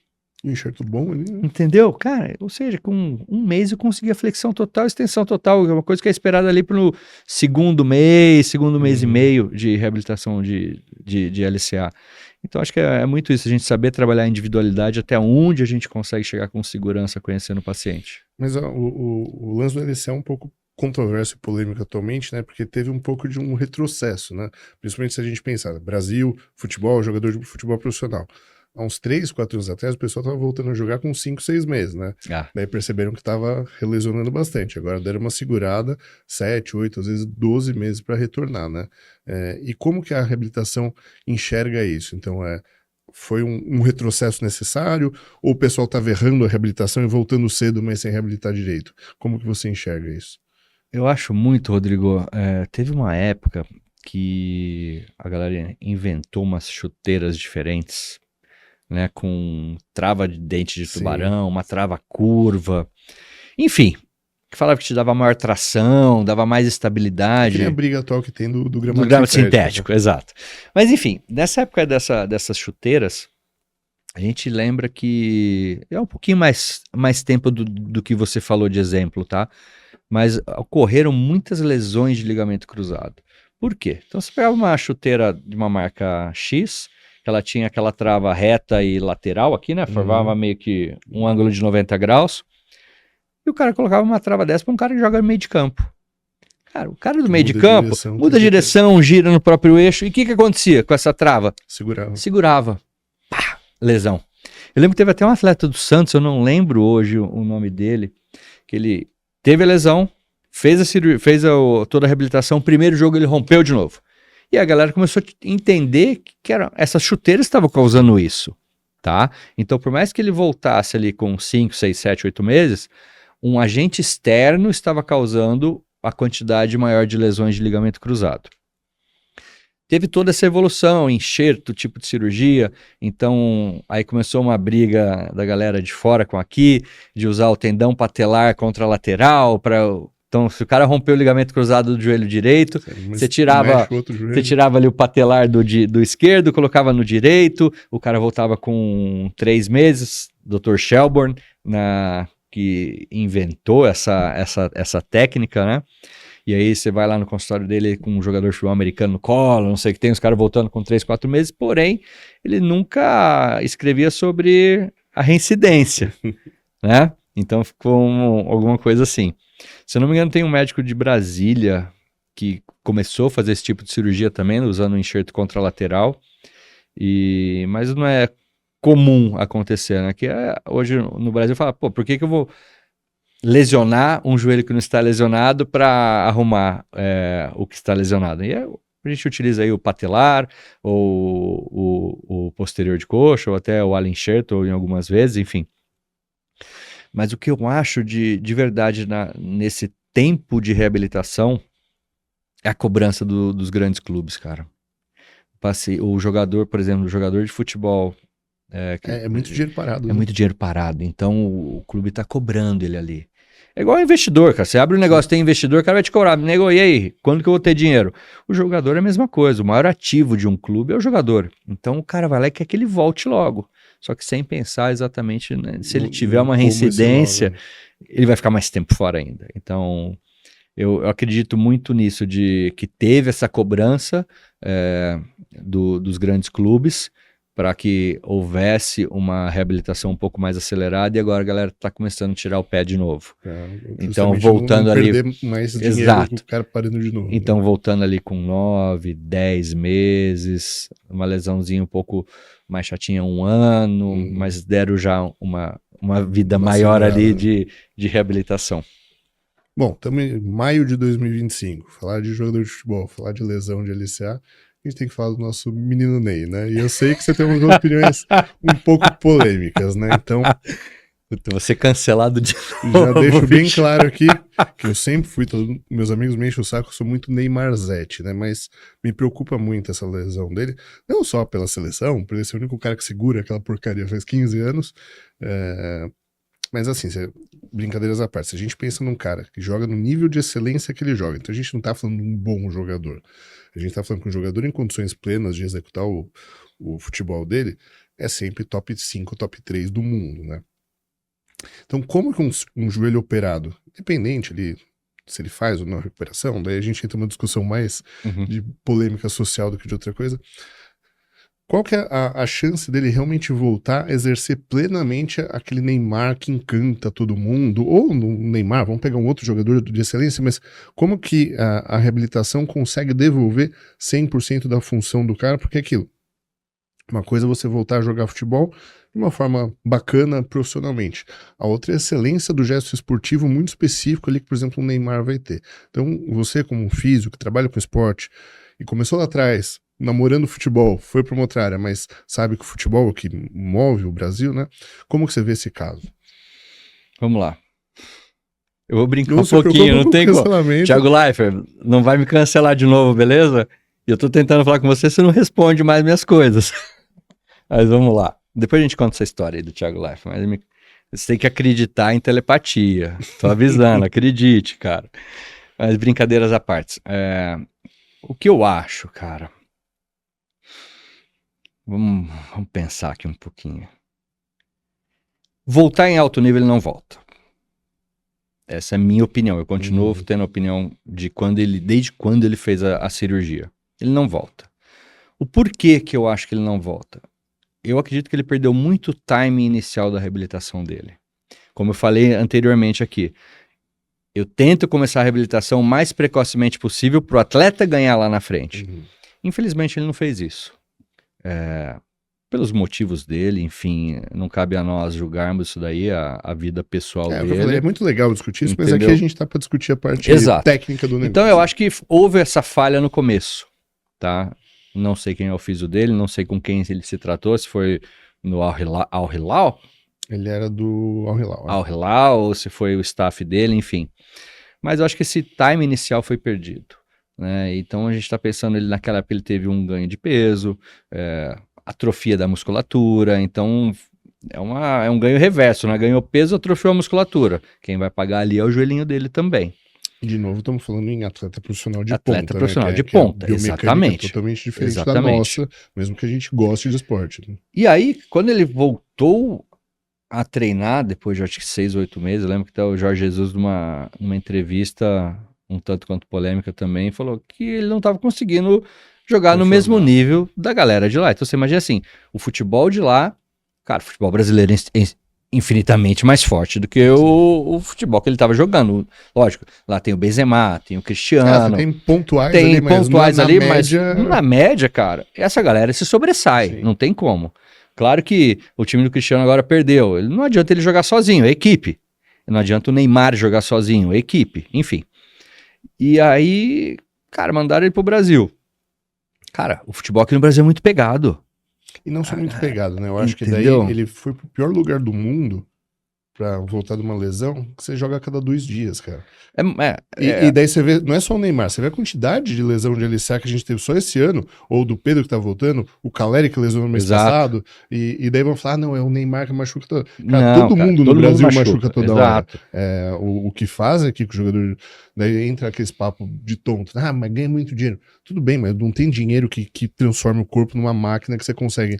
Speaker 1: Um enxerto bom ali, né?
Speaker 2: Entendeu? Cara, ou seja, com um mês eu consegui a flexão total, extensão total, é uma coisa que é esperada ali pro segundo mês e meio de reabilitação de LCA. Então acho que é muito isso, a gente saber trabalhar a individualidade até onde a gente consegue chegar com segurança conhecendo o paciente.
Speaker 1: Mas o lance do LCA é um pouco controverso e polêmico atualmente, né? Porque teve um pouco de um retrocesso, né? Principalmente se a gente pensar, Brasil, futebol, jogador de futebol profissional. Há uns 3, 4 anos atrás, o pessoal tava voltando a jogar com 5, 6 meses, né? Daí perceberam que tava relesionando bastante. Agora deram uma segurada, 7, 8, às vezes 12 meses para retornar, né? E como que a reabilitação enxerga isso? Então, foi um retrocesso necessário? Ou o pessoal estava errando a reabilitação e voltando cedo, mas sem reabilitar direito? Como que você enxerga isso?
Speaker 2: Eu acho muito, Rodrigo. Teve uma época que a galera inventou umas chuteiras diferentes, né? Com trava de dente de tubarão, uma trava curva. Enfim, que falava que te dava maior tração, dava mais estabilidade.
Speaker 1: Que nem a briga atual que tem do gramado
Speaker 2: sintético, exato. Mas enfim, nessa época dessas chuteiras, a gente lembra que é um pouquinho mais tempo do que você falou de exemplo, tá? Mas ocorreram muitas lesões de ligamento cruzado. Por quê? Então você pegava uma chuteira de uma marca X, ela tinha aquela trava reta e lateral aqui, né? Formava meio que um ângulo de 90 graus. E o cara colocava uma trava dessa para um cara que joga no meio de campo. Cara, o cara do meio de campo muda a direção, gira no próprio eixo. E o que acontecia com essa trava? Segurava. Pá, lesão. Eu lembro que teve até um atleta do Santos, eu não lembro hoje o nome dele, que ele teve a lesão, fez a cirurgia, toda a reabilitação, primeiro jogo ele rompeu de novo. E a galera começou a entender que essas chuteiras estavam causando isso, tá? Então, por mais que ele voltasse ali com 5, 6, 7, 8 meses, um agente externo estava causando a quantidade maior de lesões de ligamento cruzado. Teve toda essa evolução, enxerto, tipo de cirurgia, então aí começou uma briga da galera de fora com aqui, de usar o tendão patelar contralateral, então se o cara rompeu o ligamento cruzado do joelho direito, você tirava ali o patelar do esquerdo, colocava no direito, o cara voltava com 3 meses, Dr. Shelbourne, que inventou essa técnica, né? E aí você vai lá no consultório dele com um jogador de futebol americano no colo, não sei o que tem, os caras voltando com 3, 4 meses, porém, ele nunca escrevia sobre a reincidência, né? Então ficou alguma coisa assim. Se eu não me engano, tem um médico de Brasília que começou a fazer esse tipo de cirurgia também, usando um enxerto contralateral, mas não é comum acontecer, né? Que hoje no Brasil fala, pô, por que eu vou lesionar um joelho que não está lesionado para arrumar o que está lesionado. E a gente utiliza aí o patelar, ou o posterior de coxa, ou até o Allen Schertel em algumas vezes, enfim. Mas o que eu acho de verdade nesse tempo de reabilitação é a cobrança dos grandes clubes, cara. O jogador, por exemplo, o jogador de futebol...
Speaker 1: É muito dinheiro parado.
Speaker 2: É muito dinheiro parado, então o clube tá cobrando ele ali. É igual investidor, cara. Você abre um negócio, tem investidor, o cara vai te cobrar. Nego, e aí? Quando que eu vou ter dinheiro? O jogador é a mesma coisa. O maior ativo de um clube é o jogador. Então o cara vai lá e quer que ele volte logo. Só que sem pensar exatamente, né? Se ele tiver uma reincidência, ele vai ficar mais tempo fora ainda. Então eu acredito muito nisso, de que teve essa cobrança dos grandes clubes, para que houvesse uma reabilitação um pouco mais acelerada, e agora a galera está começando a tirar o pé de novo. Então, voltando
Speaker 1: não
Speaker 2: ali...
Speaker 1: perder mais dinheiro,
Speaker 2: Exato.
Speaker 1: o cara parando de novo.
Speaker 2: Então, voltando ali com 9, 10 meses, uma lesãozinha um pouco mais chatinha, 1 ano, mas deram já uma vida maior ali de reabilitação.
Speaker 1: Bom, estamos em maio de 2025, falar de jogador de futebol, falar de lesão de LCA, a gente tem que falar do nosso menino Ney, né? E eu sei que você tem umas opiniões um pouco polêmicas, né? Então...
Speaker 2: Vou ser cancelado de novo.
Speaker 1: Já deixo bem claro aqui que eu sempre fui, meus amigos me enchem o saco, eu sou muito Neymarzete, né? Mas me preocupa muito essa lesão dele, não só pela seleção, por ele ser o único cara que segura aquela porcaria faz 15 anos, mas assim, brincadeiras à parte, se a gente pensa num cara que joga no nível de excelência que ele joga, então a gente não tá falando de um bom jogador, a gente tá falando que um jogador em condições plenas de executar o futebol dele é sempre top 5, top 3 do mundo, né? Então, como que um joelho operado, independente ali, se ele faz ou não a recuperação, daí a gente entra numa discussão mais de polêmica social do que de outra coisa, qual que é a chance dele realmente voltar a exercer plenamente aquele Neymar que encanta todo mundo, ou no Neymar, vamos pegar um outro jogador de excelência, mas como que a reabilitação consegue devolver 100% da função do cara, porque é aquilo, uma coisa é você voltar a jogar futebol de uma forma bacana profissionalmente. A outra é a excelência do gesto esportivo muito específico ali que, por exemplo, o Neymar vai ter. Então, você como um físico que trabalha com esporte e começou lá atrás, namorando futebol, foi para uma outra área, mas sabe que o futebol é o que move o Brasil, né? Como que você vê esse caso?
Speaker 2: Vamos lá. Eu vou brincar um pouquinho, não tem como. Thiago Leifert, não vai me cancelar de novo, beleza? E eu tô tentando falar com você não responde mais minhas coisas. Mas vamos lá. Depois a gente conta essa história aí do Thiago Leifert, mas você tem que acreditar em telepatia. Tô avisando, acredite, cara. Mas brincadeiras à parte. O que eu acho, cara... Vamos pensar aqui um pouquinho. Voltar em alto nível ele não volta. Essa é a minha opinião. Eu continuo tendo a opinião desde quando ele fez a cirurgia. Ele não volta. O porquê que eu acho que ele não volta? Eu acredito que ele perdeu muito time inicial da reabilitação dele. Como eu falei anteriormente aqui, eu tento começar a reabilitação o mais precocemente possível para o atleta ganhar lá na frente. Infelizmente ele não fez isso. Pelos motivos dele, enfim, não cabe a nós julgarmos isso daí, a vida pessoal dele.
Speaker 1: É muito legal discutir isso,
Speaker 2: entendeu?
Speaker 1: Mas aqui a gente tá para discutir a parte técnica do negócio.
Speaker 2: Então eu acho que houve essa falha no começo, tá? Não sei quem é o físio dele, não sei com quem ele se tratou, se foi no Al Hilal.
Speaker 1: Ele era do Al Hilal.
Speaker 2: Al Hilal, ou se foi o staff dele, enfim. Mas eu acho que esse time inicial foi perdido, né? Então a gente está pensando, naquela época ele teve um ganho de peso, atrofia da musculatura, então é um ganho reverso, né? Ganhou peso, atrofiou a musculatura. Quem vai pagar ali é o joelhinho dele também.
Speaker 1: De novo, estamos falando em atleta profissional de
Speaker 2: ponta.
Speaker 1: Atleta
Speaker 2: profissional
Speaker 1: né?
Speaker 2: de ponta, exatamente.
Speaker 1: Totalmente diferente da nossa, mesmo que a gente goste de esporte. Né?
Speaker 2: E aí, quando ele voltou a treinar, depois de acho que 6 ou 8 meses, eu lembro que até o Jorge Jesus, numa entrevista um tanto quanto polêmica também, falou que ele não estava conseguindo jogar no mesmo nível da galera de lá. Então você imagina assim, o futebol de lá, cara, o futebol brasileiro é infinitamente mais forte do que o futebol que ele estava jogando. Lógico, lá tem o Benzema, tem o Cristiano.
Speaker 1: Tem pontuais ali,
Speaker 2: mas na média, cara, essa galera se sobressai, Sim. Não tem como. Claro que o time do Cristiano agora perdeu, não adianta ele jogar sozinho, é equipe. Não adianta o Neymar jogar sozinho, a equipe, enfim. E aí, cara, mandaram ele pro Brasil. Cara, o futebol aqui no Brasil é muito pegado.
Speaker 1: E não só muito pegado, né? Eu acho que
Speaker 2: Entendeu?
Speaker 1: daí ele foi pro pior lugar do mundo pra voltar de uma lesão que você joga a cada 2 dias, cara. E daí você vê, não é só o Neymar, você vê a quantidade de lesão de LCA que a gente teve só esse ano, ou do Pedro que tá voltando, o Caleri que lesionou no mês
Speaker 2: Exato.
Speaker 1: passado, e daí vão falar, não, é o Neymar que machuca toda Cara,
Speaker 2: Não,
Speaker 1: todo
Speaker 2: cara,
Speaker 1: mundo no
Speaker 2: todo mundo
Speaker 1: Brasil
Speaker 2: machuca,
Speaker 1: machuca toda
Speaker 2: exato.
Speaker 1: hora. É, o que faz aqui com o jogador, daí entra aquele papo de tonto, mas ganha muito dinheiro. Tudo bem, mas não tem dinheiro que transforme o corpo numa máquina que você consegue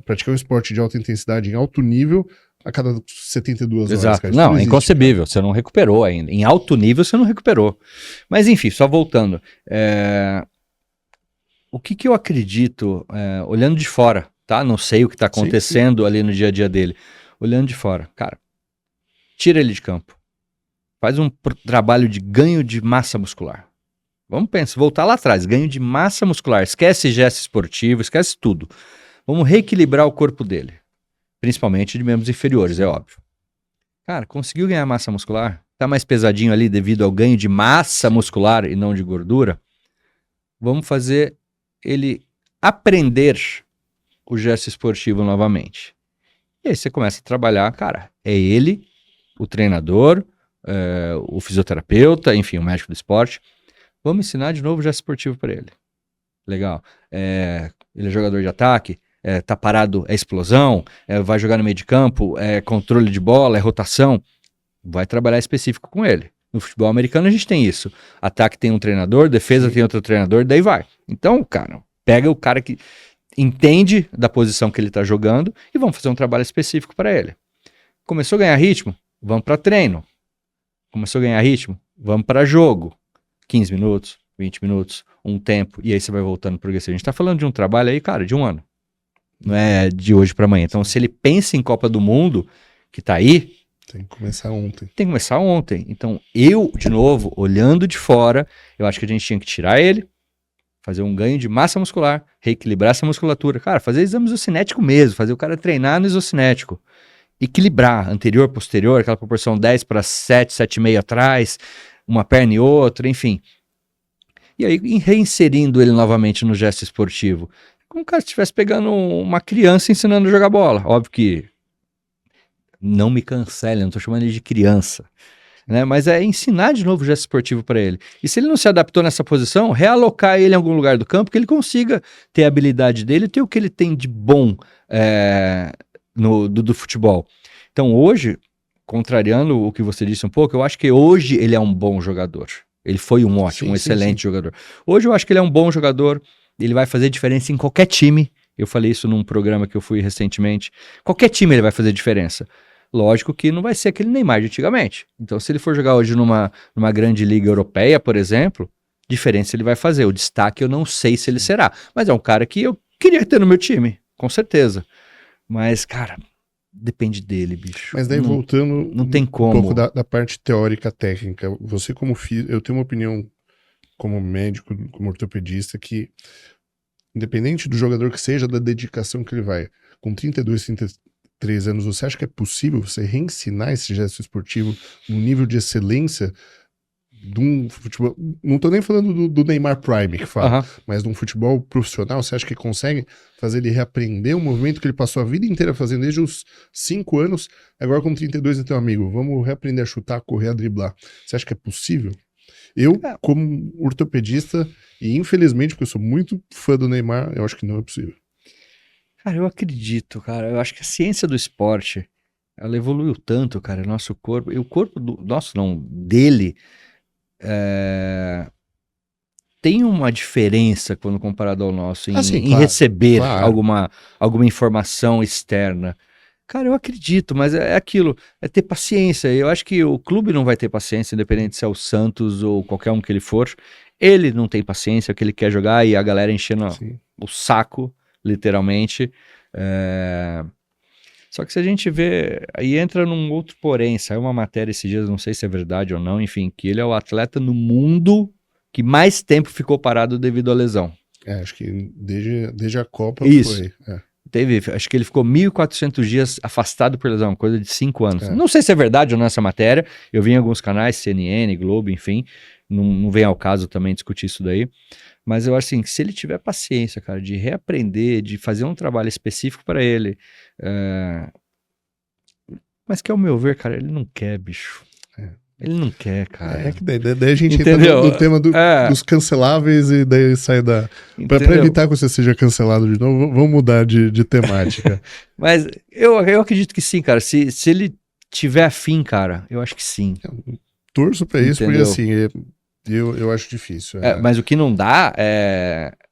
Speaker 1: praticar um esporte de alta intensidade em alto nível a cada 72 horas.
Speaker 2: Exato.
Speaker 1: Cara.
Speaker 2: Não, é
Speaker 1: existe,
Speaker 2: inconcebível. Você não recuperou ainda. Em alto nível você não recuperou. Mas enfim, só voltando. O que eu acredito, olhando de fora, tá? Não sei o que está acontecendo ali no dia a dia dele. Olhando de fora, cara, tira ele de campo. Faz um trabalho de ganho de massa muscular. Vamos pensar, voltar lá atrás, ganho de massa muscular. Esquece gesto esportivo, esquece tudo. Vamos reequilibrar o corpo dele. Principalmente de membros inferiores, é óbvio. Cara, conseguiu ganhar massa muscular? Tá mais pesadinho ali devido ao ganho de massa muscular e não de gordura? Vamos fazer ele aprender o gesto esportivo novamente. E aí você começa a trabalhar, cara, é ele, o treinador, o fisioterapeuta, enfim, o médico do esporte. Vamos ensinar de novo o gesto esportivo para ele. Legal. Ele é jogador de ataque, tá parado, é explosão, vai jogar no meio de campo, é controle de bola, é rotação. Vai trabalhar específico com ele. No futebol americano a gente tem isso. Ataque tem um treinador, defesa tem outro treinador, daí vai. Então, cara, pega o cara que entende da posição que ele tá jogando e vamos fazer um trabalho específico para ele. Começou a ganhar ritmo? Vamos para treino. Começou a ganhar ritmo? Vamos para jogo. 15 minutos, 20 minutos, um tempo, e aí você vai voltando progressivo. A gente tá falando de um trabalho aí, cara, de 1 ano. Não é de hoje para amanhã. Então, se ele pensa em Copa do Mundo, que tá aí,
Speaker 1: tem que começar ontem.
Speaker 2: Tem que começar ontem. Então, eu, de novo, olhando de fora, eu acho que a gente tinha que tirar ele, fazer um ganho de massa muscular, reequilibrar essa musculatura. Cara, fazer exame isocinético mesmo, fazer o cara treinar no isocinético. Equilibrar anterior, posterior, aquela proporção 10 para 7, 7,5 atrás, uma perna e outra, enfim. E aí, reinserindo ele novamente no gesto esportivo. Como o cara estivesse pegando uma criança ensinando a jogar bola. Óbvio que não me cancele, não tô chamando ele de criança, né? Mas é ensinar de novo o gesto esportivo para ele. E se ele não se adaptou nessa posição, realocar ele em algum lugar do campo que ele consiga ter a habilidade dele, ter o que ele tem de bom do futebol. Então hoje, contrariando o que você disse um pouco, eu acho que hoje ele é um bom jogador. Ele foi um ótimo, excelente jogador. Hoje eu acho que ele é um bom jogador, ele vai fazer diferença em qualquer time. Eu falei isso num programa que eu fui recentemente. Qualquer time ele vai fazer diferença. Lógico que não vai ser aquele Neymar de antigamente. Então, se ele for jogar hoje numa grande liga europeia, por exemplo, diferença ele vai fazer. O destaque eu não sei se ele será. Mas é um cara que eu queria ter no meu time, com certeza. Mas, cara, depende dele, bicho.
Speaker 1: Mas daí voltando
Speaker 2: não tem como.
Speaker 1: Um pouco da parte teórica técnica. Você como eu tenho uma opinião como médico, como ortopedista, que independente do jogador que seja, da dedicação que ele vai, com 32, 33 anos, você acha que é possível você reensinar esse gesto esportivo no nível de excelência de um futebol? Não tô nem falando do Neymar Prime que fala, mas de um futebol profissional. Você acha que consegue fazer ele reaprender um movimento que ele passou a vida inteira fazendo desde os 5 anos, agora com 32 então, amigo, vamos reaprender a chutar, a correr, a driblar. Você acha que é possível? Eu, como ortopedista, e infelizmente, porque eu sou muito fã do Neymar, eu acho que não é possível.
Speaker 2: Cara, eu acredito, cara. Eu acho que a ciência do esporte, ela evoluiu tanto, cara, nosso corpo. E o corpo dele, tem uma diferença quando comparado ao nosso em receber alguma informação externa. Cara, eu acredito, mas é aquilo, é ter paciência. Eu acho que o clube não vai ter paciência, independente se é o Santos ou qualquer um que ele for. Ele não tem paciência, que ele quer jogar e a galera enchendo o saco, literalmente. Só que se a gente vê, aí entra num outro porém, saiu uma matéria esses dias, não sei se é verdade ou não, enfim, que ele é o atleta no mundo que mais tempo ficou parado devido à lesão.
Speaker 1: Acho que desde a Copa
Speaker 2: Isso.
Speaker 1: foi.
Speaker 2: acho que ele ficou 1.400 dias afastado por lesão, coisa de 5 anos.
Speaker 1: É.
Speaker 2: Não sei se é verdade ou não essa matéria, eu vi em alguns canais, CNN, Globo, enfim, não vem ao caso também discutir isso daí, mas eu acho assim, que se ele tiver paciência, cara, de reaprender, de fazer um trabalho específico para ele, mas que ao meu ver, cara, ele não quer, bicho. Ele não quer, cara.
Speaker 1: É que daí a gente
Speaker 2: Entendeu?
Speaker 1: entra no tema dos canceláveis e daí sai da... Pra
Speaker 2: Entendeu?
Speaker 1: evitar que você seja cancelado de novo, vamos mudar de temática.
Speaker 2: Mas eu acredito que sim, cara. Se ele tiver afim, cara, eu acho que sim.
Speaker 1: Torço pra isso, porque
Speaker 2: Entendeu?
Speaker 1: assim, eu acho difícil.
Speaker 2: Mas o que não dá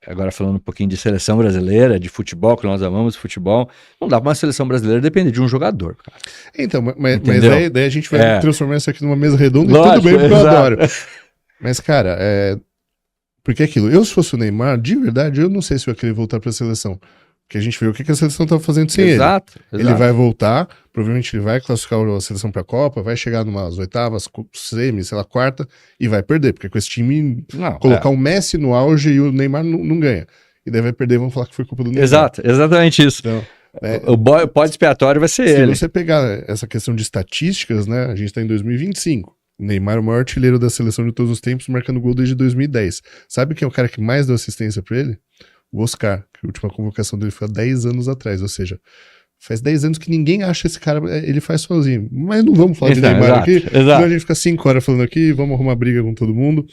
Speaker 2: agora falando um pouquinho de seleção brasileira, de futebol, que nós amamos futebol, não dá pra uma seleção brasileira depender de um jogador, cara.
Speaker 1: Então, mas
Speaker 2: Entendeu?
Speaker 1: daí a gente vai transformar isso aqui numa mesa redonda
Speaker 2: Lógico,
Speaker 1: e tudo bem, porque eu
Speaker 2: exato.
Speaker 1: adoro. Mas, cara, porque aquilo, eu se fosse o Neymar, de verdade, eu não sei se eu ia querer voltar pra seleção. Porque a gente vê o que a seleção tá fazendo sem
Speaker 2: Exato.
Speaker 1: Ele vai voltar, provavelmente ele vai classificar a seleção pra Copa, vai chegar numas oitavas, semi, sei lá, quarta, e vai perder, porque com esse time,
Speaker 2: Não,
Speaker 1: colocar o Messi no auge e o Neymar não ganha. E daí vai perder, vão falar que foi culpa do Neymar.
Speaker 2: Exato, exatamente isso.
Speaker 1: Então,
Speaker 2: O bode expiatório vai ser
Speaker 1: se
Speaker 2: ele.
Speaker 1: você pegar essa questão de estatísticas, né, a gente tá em 2025. O Neymar é o maior artilheiro da seleção de todos os tempos, marcando gol desde 2010. Sabe quem é o cara que mais deu assistência pra ele? O Oscar, que a última convocação dele foi há 10 anos atrás, ou seja, faz 10 anos que ninguém acha esse cara, ele faz sozinho. Mas não vamos falar de Neymar aqui, senão a gente fica 5 horas falando aqui, vamos arrumar briga com todo mundo.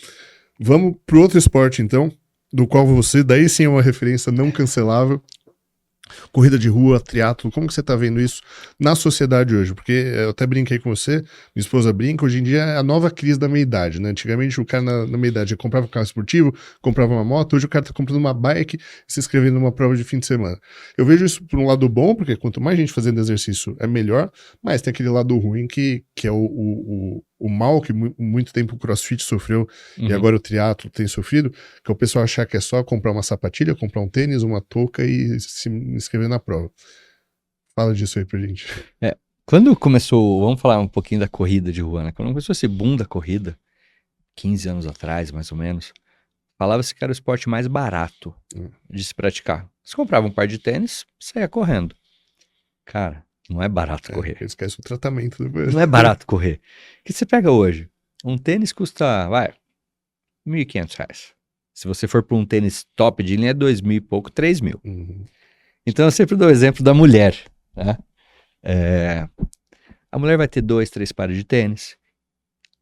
Speaker 1: Vamos pro outro esporte, então, do qual você, daí sim é uma referência não cancelável. Corrida de rua, triatlo, como que você tá vendo isso na sociedade hoje? Porque eu até brinquei com você, minha esposa brinca, hoje em dia é a nova crise da meia-idade, né? Antigamente o cara na meia-idade comprava um carro esportivo, comprava uma moto, hoje o cara tá comprando uma bike e se inscrevendo numa prova de fim de semana. Eu vejo isso por um lado bom, porque quanto mais gente fazendo exercício é melhor, mas tem aquele lado ruim que é o mal que muito tempo o CrossFit sofreu e agora o triatlo tem sofrido, que é o pessoal achar que é só comprar uma sapatilha, comprar um tênis, uma touca e se inscrever na prova. Fala disso aí pra gente.
Speaker 2: Quando começou, vamos falar um pouquinho da corrida de rua, né? Quando começou esse boom da corrida, 15 anos atrás, mais ou menos, falava-se que era o esporte mais barato de se praticar. Você comprava um par de tênis, saía correndo. Cara, não é barato correr.
Speaker 1: Esquece o tratamento depois.
Speaker 2: Não é barato correr. O que você pega hoje? Um tênis custa, R$1.500. Se você for para um tênis top de linha, é 2.000 e pouco, 3.000. Então eu sempre dou o exemplo da mulher, né? A mulher vai ter 2, 3 pares de tênis,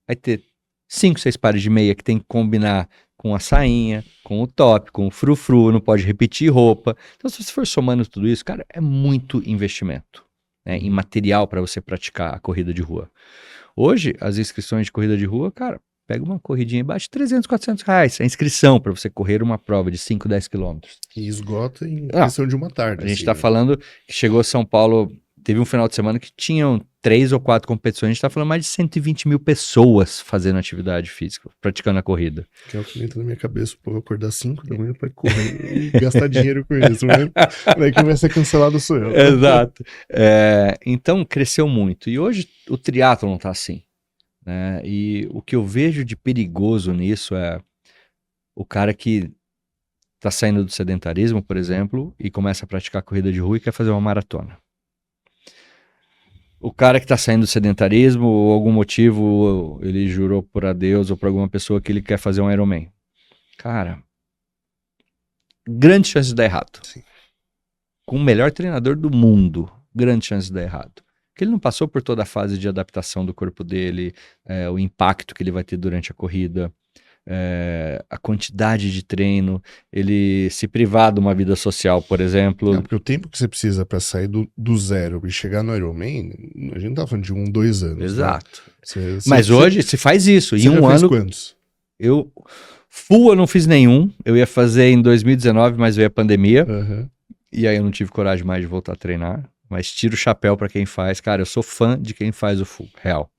Speaker 2: vai ter 5, 6 pares de meia que tem que combinar com a sainha, com o top, com o frufru, não pode repetir roupa. Então se você for somando tudo isso, cara, é muito investimento, né, em material para você praticar a corrida de rua. Hoje, as inscrições de corrida de rua, cara, pega uma corridinha e bate R$300, R$400 a inscrição para você correr uma prova de 5, 10 quilômetros.
Speaker 1: E esgota em questão de uma tarde.
Speaker 2: A gente tá falando que chegou a São Paulo, teve um final de semana que tinham 3 ou 4 competições, a gente tá falando mais de 120 mil pessoas fazendo atividade física, praticando a corrida. Que
Speaker 1: é o que entra na minha cabeça, pô, acordar 5 da manhã pra correr e gastar dinheiro com isso, né? Daí quem vai ser cancelado sou eu.
Speaker 2: Exato. Então cresceu muito, e hoje o triatlo não tá assim, né? E o que eu vejo de perigoso nisso é o cara que tá saindo do sedentarismo, por exemplo, e começa a praticar corrida de rua e quer fazer uma maratona. O cara que tá saindo do sedentarismo, ou algum motivo, ele jurou por a Deus ou por alguma pessoa que ele quer fazer um Ironman. Cara, grande chance de dar errado.
Speaker 1: Sim.
Speaker 2: Com o melhor treinador do mundo, grande chance de dar errado. Porque ele não passou por toda a fase de adaptação do corpo dele, o impacto que ele vai ter durante a corrida, a quantidade de treino, ele se privar de uma vida social, por exemplo.
Speaker 1: Não, porque o tempo que você precisa para sair do zero e chegar no Ironman, a gente não tá falando de 1, 2 anos.
Speaker 2: Exato.
Speaker 1: Né?
Speaker 2: Mas hoje se faz isso.
Speaker 1: Em um ano. Quantos?
Speaker 2: Full eu não fiz nenhum. Eu ia fazer em 2019, mas veio a pandemia. E aí eu não tive coragem mais de voltar a treinar. Mas tiro o chapéu para quem faz. Cara, eu sou fã de quem faz o full, real.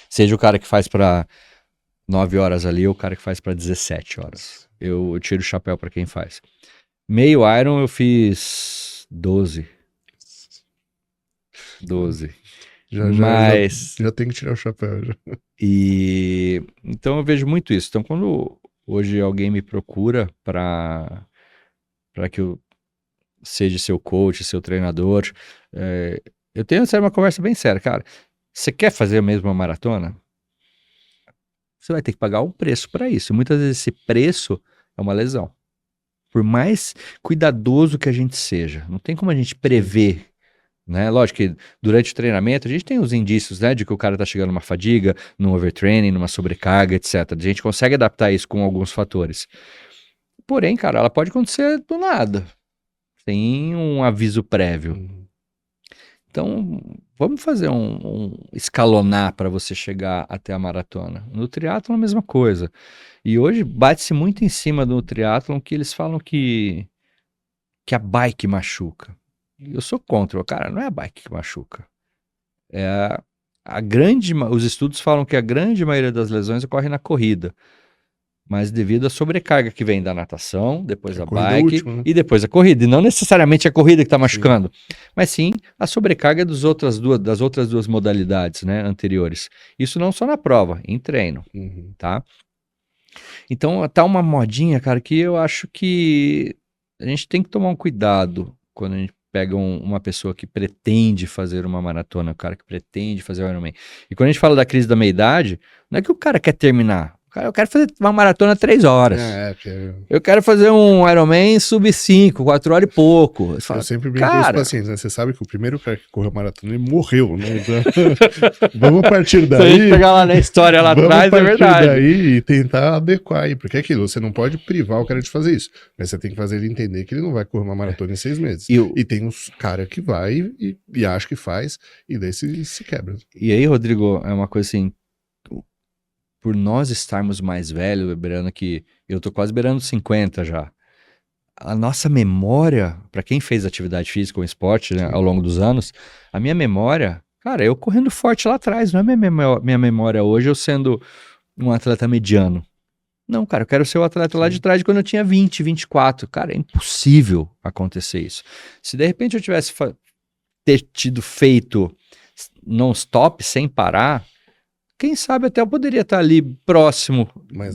Speaker 2: Seja o cara que faz para 9 horas ali ou o cara que faz para 17 horas. Eu tiro o chapéu para quem faz. Meio Iron eu fiz 12.
Speaker 1: Já tem que tirar o chapéu. Já.
Speaker 2: E então eu vejo muito isso. Então quando hoje alguém me procura para que eu seja seu coach, seu treinador. Eu tenho uma conversa bem séria, cara. Você quer fazer a mesma maratona? Você vai ter que pagar um preço para isso. E muitas vezes esse preço é uma lesão. Por mais cuidadoso que a gente seja, não tem como a gente prever, né? Lógico que durante o treinamento a gente tem os indícios, né, de que o cara tá chegando numa fadiga, num overtraining, numa sobrecarga, etc. A gente consegue adaptar isso com alguns fatores. Porém, cara, ela pode acontecer do nada, sem um aviso prévio. Então, vamos fazer um escalonar para você chegar até a maratona. No triatlon a mesma coisa. E hoje bate-se muito em cima do triatlon que eles falam que a bike machuca. Eu sou contra. Cara, não é a bike que machuca. Os estudos falam que a grande maioria das lesões ocorre na corrida. Mas devido à sobrecarga que vem da natação, depois a bike
Speaker 1: última, né?
Speaker 2: e depois a corrida. E não necessariamente a corrida que está machucando, mas sim a sobrecarga das outras duas modalidades, né, anteriores. Isso não só na prova, em treino, tá? Então tá uma modinha, cara, que eu acho que a gente tem que tomar um cuidado quando a gente pega uma pessoa que pretende fazer uma maratona, o cara que pretende fazer o Ironman. E quando a gente fala da crise da meia-idade, não é que o cara quer terminar. Eu quero fazer uma maratona 3 horas. Eu quero fazer um Ironman sub 5, 4 horas e pouco.
Speaker 1: Eu sempre brinco com os pacientes, né? Você sabe que o primeiro cara que correu a maratona, ele morreu, né? Então, vamos partir daí.
Speaker 2: Se a gente pegar lá na história lá atrás, é verdade.
Speaker 1: Vamos partir daí e tentar adequar aí. Porque é aquilo, você não pode privar o cara de fazer isso. Mas você tem que fazer ele entender que ele não vai correr uma maratona em 6 meses. E tem uns caras que vai e acha que faz, e daí se quebra.
Speaker 2: E aí, Rodrigo, é uma coisa assim, por nós estarmos mais velhos, beirando que eu tô quase beirando 50 já. A nossa memória, para quem fez atividade física ou esporte, né, ao longo dos anos, a minha memória, cara, eu correndo forte lá atrás, não é minha memória hoje eu sendo um atleta mediano. Não, cara, eu quero ser o atleta lá de trás de quando eu tinha 20, 24. Cara, é impossível acontecer isso. Se de repente eu tivesse tido feito non-stop, sem parar, quem sabe até eu poderia estar ali próximo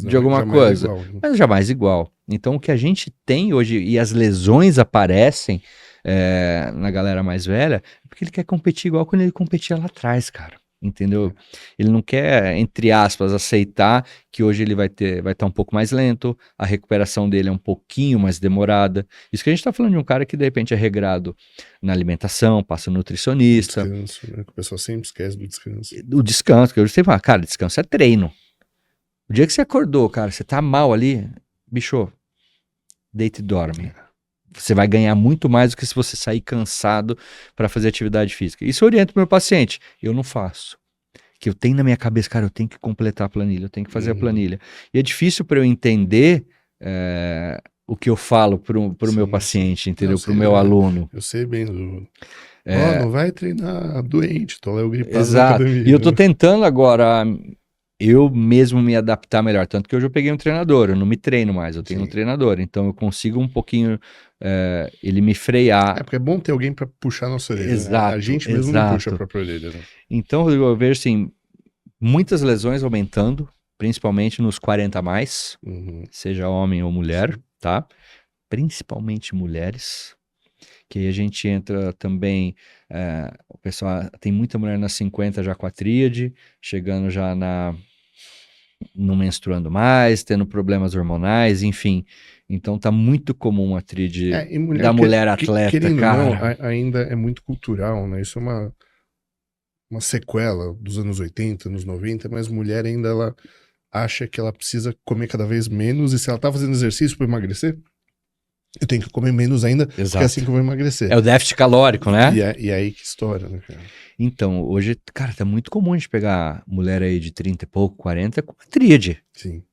Speaker 2: de alguma coisa, mas jamais igual. Então o que a gente tem hoje, e as lesões aparecem na galera mais velha, é porque ele quer competir igual quando ele competia lá atrás, cara. Entendeu? Ele não quer, entre aspas, aceitar que hoje ele vai estar um pouco mais lento, a recuperação dele é um pouquinho mais demorada. Isso que a gente está falando de um cara que de repente é regrado na alimentação, passa no nutricionista.
Speaker 1: O descanso, né? O pessoal sempre esquece do descanso.
Speaker 2: O descanso, que eu sempre falo, cara, descanso é treino. O dia que você acordou, cara, você tá mal ali, bicho, deita e dorme. Você vai ganhar muito mais do que se você sair cansado para fazer atividade física. Isso eu oriento pro meu paciente. Eu não faço. Que eu tenho na minha cabeça, cara, eu tenho que completar a planilha, eu tenho que fazer a planilha. E é difícil para eu entender o que eu falo pro meu paciente, entendeu? Pro meu aluno.
Speaker 1: Eu sei bem. Não vai treinar doente, tô lá eu gripado.
Speaker 2: Exato. E eu tô tentando agora eu mesmo me adaptar melhor. Tanto que hoje eu peguei um treinador, eu não me treino mais, eu tenho um treinador. Então eu consigo um pouquinho ele me frear.
Speaker 1: Porque é bom ter alguém para puxar a nossa orelha.
Speaker 2: Exato.
Speaker 1: Né? A gente mesmo não puxa a própria orelha. Né?
Speaker 2: Então, Rodrigo, eu vejo assim, muitas lesões aumentando, principalmente nos 40 a mais, seja homem ou mulher, tá? Principalmente mulheres. Que aí a gente entra também, o pessoal tem muita mulher nas 50 já com a tríade, chegando já não menstruando mais, tendo problemas hormonais, enfim. Então tá muito comum a tríade da mulher atleta, cara.
Speaker 1: Não, ainda é muito cultural, né? Isso é uma sequela dos anos 80, anos 90, mas mulher ainda ela acha que ela precisa comer cada vez menos, e se ela tá fazendo exercício para emagrecer, eu tenho que comer menos ainda, porque é assim que eu vou emagrecer.
Speaker 2: É o déficit calórico, né?
Speaker 1: E aí que história, né, cara?
Speaker 2: Então, hoje, cara, tá muito comum a gente pegar mulher aí de 30 e pouco, 40, com tríade.
Speaker 1: Sim.